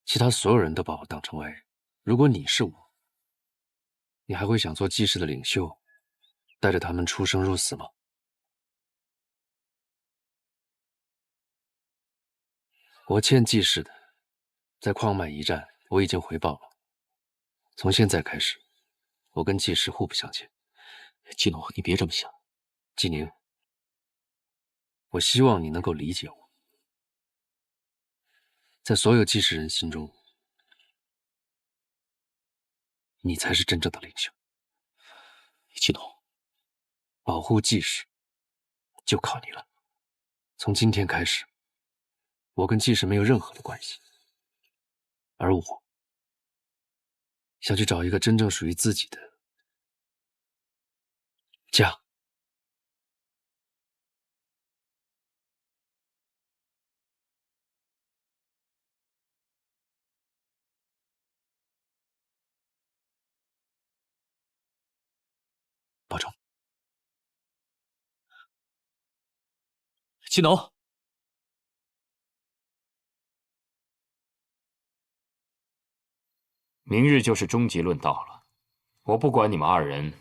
其他所有人都把我当成外人。如果你是我，你还会想做季氏的领袖，带着他们出生入死吗？我欠季氏的，在矿脉一战我已经回报了。从现在开始，我跟季氏互不相欠。季农，你别这么想。季宁，我希望你能够理解我。在所有季氏人心中，你才是真正的领袖。季农，保护季氏就靠你了。从今天开始，我跟季氏没有任何的关系，而我想去找一个真正属于自己的家。保重。季农，明日就是终极论道了，我不管你们二人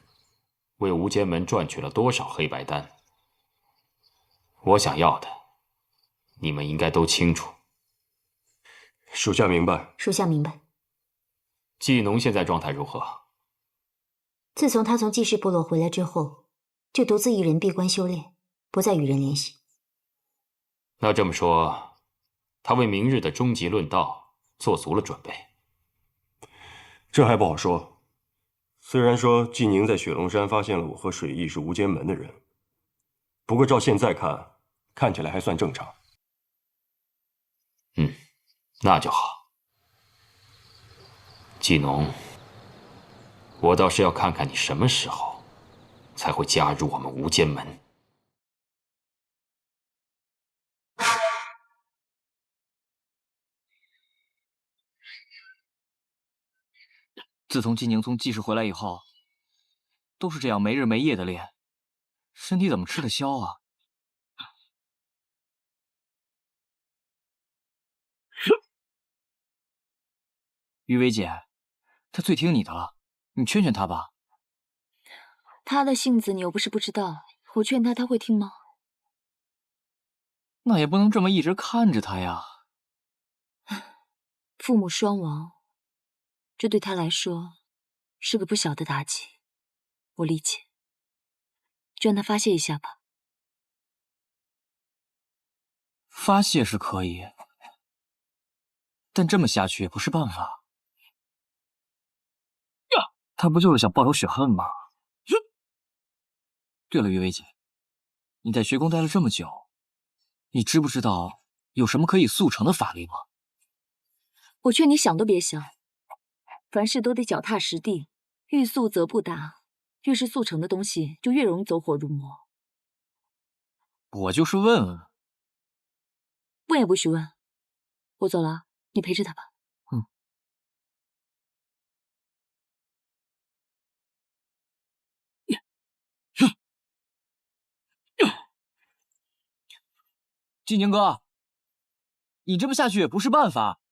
为无间门赚取了多少黑白丹，我想要的，你们应该都清楚。属下明白。属下明白。季农现在状态如何？自从他从季氏部落回来之后，就独自一人闭关修炼，不再与人联系。那这么说，他为明日的终极论道做足了准备。这还不好说。虽然说季宁在雪龙山发现了我和水翼是无间门的人，不过照现在看，看起来还算正常。那就好。季农，我倒是要看看你什么时候才会加入我们无间门。自从季宁从季氏回来以后，都是这样没日没夜的练，身体怎么吃得消啊？于薇姐，他最听你的了，你劝劝他吧。他的性子你又不是不知道，我劝他，他会听吗？那也不能这么一直看着他呀。父母双亡，这对他来说是个不小的打击，我理解。就让他发泄一下吧。发泄是可以，但这么下去也不是办法。他不就是想报仇雪恨吗？对了，于薇姐，你在学宫待了这么久，你知不知道有什么可以速成的法律吗？我劝你想都别想，凡事都得脚踏实地，欲速则不达，越是速成的东西，就越容易走火入魔。我就是问问。问也不许问，我走了，你陪着他吧。金宁哥，你这么下去也不是办法。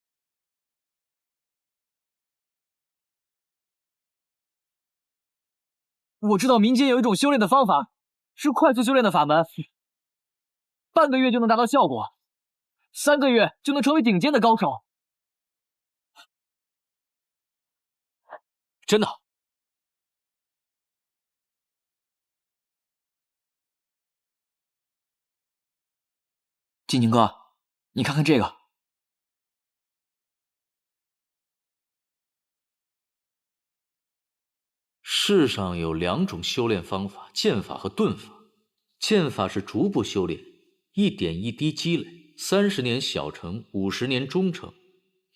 我知道民间有一种修炼的方法，是快速修炼的法门，半个月就能达到效果，3个月就能成为顶尖的高手。真的。金宁哥，你看看这个。世上有2种修炼方法，剑法和盾法。剑法是逐步修炼，一点一滴积累，30年小成，50年中成。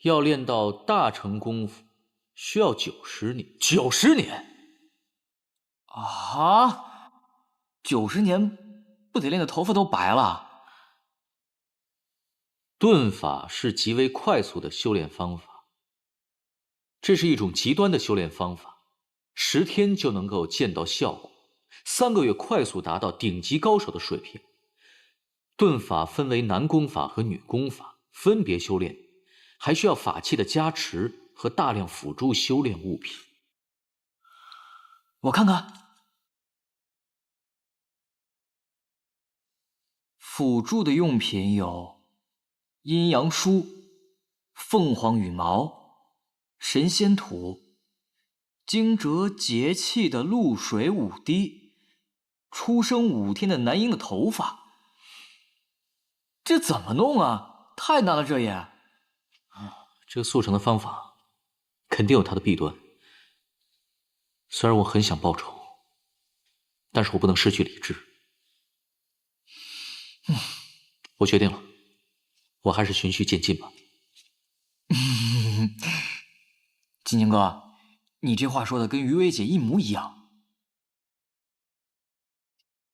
要练到大成功夫，需要90年。90年？啊！90年不得练得头发都白了？盾法是极为快速的修炼方法，这是一种极端的修炼方法，10天就能够见到效果，3个月快速达到顶级高手的水平。盾法分为男功法和女功法，分别修炼，还需要法器的加持和大量辅助修炼物品。我看看。辅助的用品有阴阳书、凤凰羽毛、神仙土、惊蛰节气的露水5滴，出生5天的男婴的头发。这怎么弄啊？太难了，这也。这个速成的方法肯定有它的弊端。虽然我很想报仇，但是我不能失去理智。我决定了，我还是循序渐进吧。金宁哥，你这话说的跟于薇姐一模一样。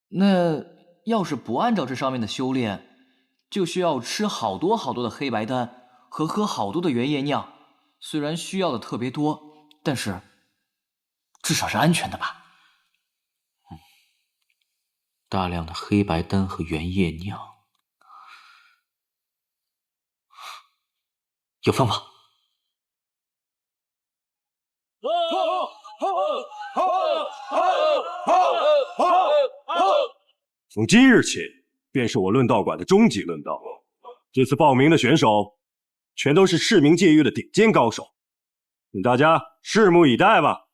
那要是不按照这上面的修炼，就需要吃好多好多的黑白丹和喝好多的原液酿。虽然需要的特别多，但是至少是安全的吧？大量的黑白丹和原液酿，有方法。从今日起，便是我论道馆的终极论道。这次报名的选手，全都是市民界域的顶尖高手，请大家拭目以待吧。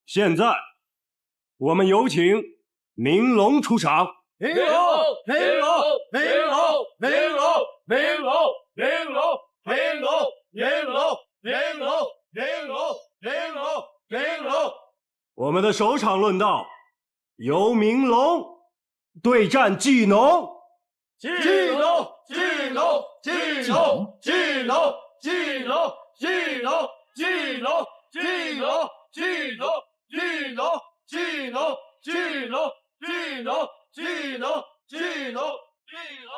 现在，我们有请明龙出场。明龙，明龙，明龙，明龙，明龙，明龙，明龙，明龙，明龙，明龙，明龙，明龙。我们的首场论道由明龙对战技农。技农，技农，技农，技农，技农，技农，技农，技农，技农，技农，技农，技农，技农，技农，技农，技农。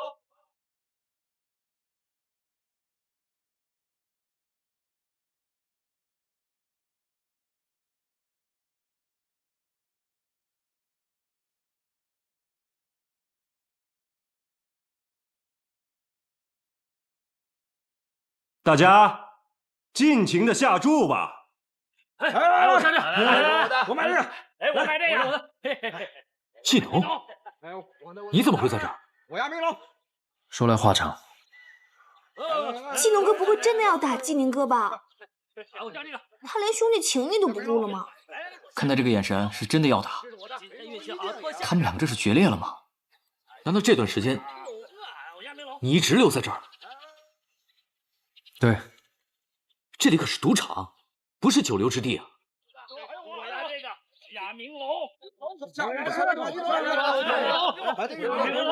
大家尽情的下注吧！我上这，我买这个，我买这个。技农，你怎么会在这儿？我要明龙。说来话长，季农哥不会真的要打季宁哥吧？我加这个。他连兄弟情谊都不顾了吗？看他这个眼神，是真的要打。他们两个这是决裂了吗？难道这段时间你一直留在这儿？对，这里可是赌场，不是久留之地啊！我要这个亚明龙，我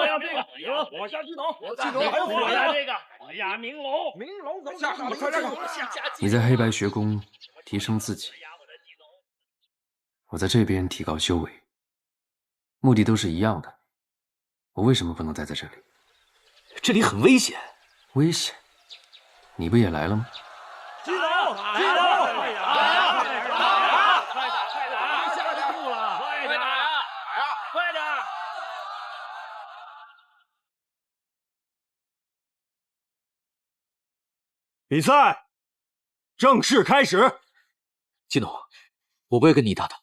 要这个，我下季农，我要这个亚明龙，你在黑白学宫提升自己，我在这边提高修为，目的都是一样的。我为什么不能待在这里？这里很危险。危险？你不也来了吗？季农，季农，快打！下地步了，快打！比赛正式开始。季农，我不会跟你打的。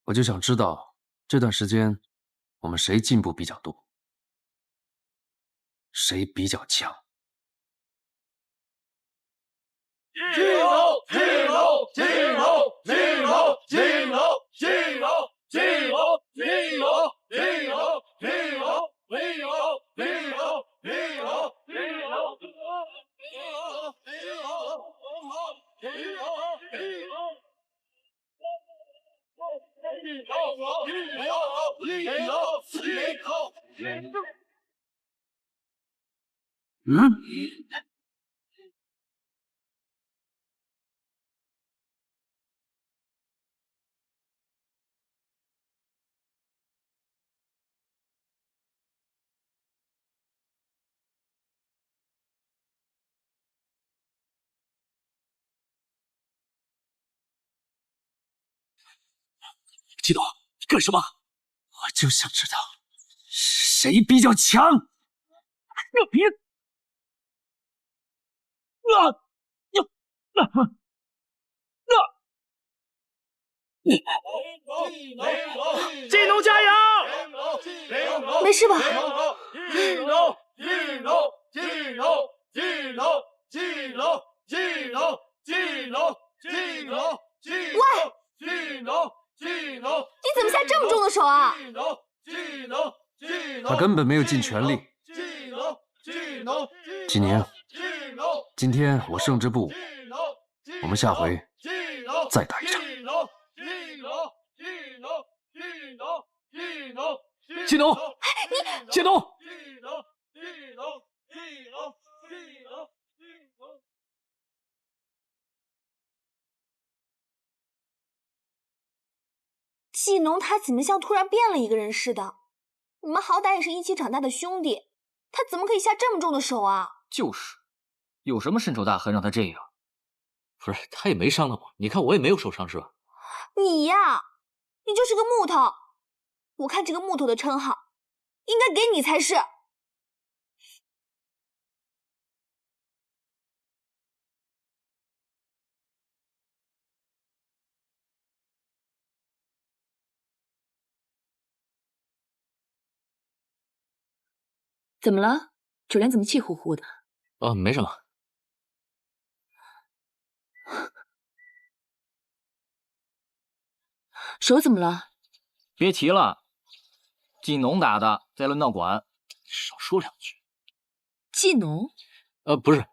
我就想知道这段时间我们谁进步比较多，谁比较强。季农，季农，季农，季农，季农，季农，季农，季农，季农，季农，季季农，你干什么？我就想知道谁比较强。别！季农加油！没事吧？季农，季农，季农，季农，季农，季农，季农，季农，喂！季农，季农，你怎么下这么重的手啊？他根本没有尽全力。季宁，今天我胜之不武，我们下回再打一场。季农，季农，季农他怎么像突然变了一个人似的？你们好歹也是一起长大的兄弟，他怎么可以下这么重的手啊？就是，有什么深仇大恨让他这样？不是，他也没伤到我，你看我也没有受伤是吧？你呀，你就是个木头，我看这个木头的称号应该给你才是。怎么了？主人怎么气呼呼的？哦，没什么。手怎么了？别提了，季农打的，在论道馆。少说两句。季农？不是，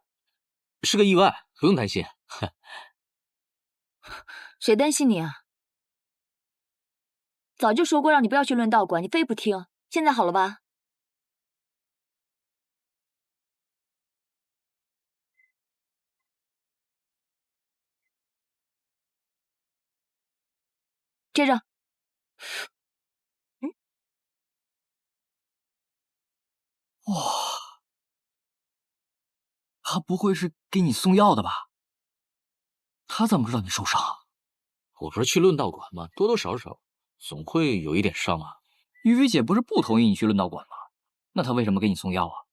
是个意外，不用担心。谁担心你啊？早就说过让你不要去论道馆，你非不听。现在好了吧？接着，哇，他不会是给你送药的吧？他怎么知道你受伤？我不是去论道馆吗？多多少少总会有一点伤啊。于飞姐不是不同意你去论道馆吗？那她为什么给你送药啊？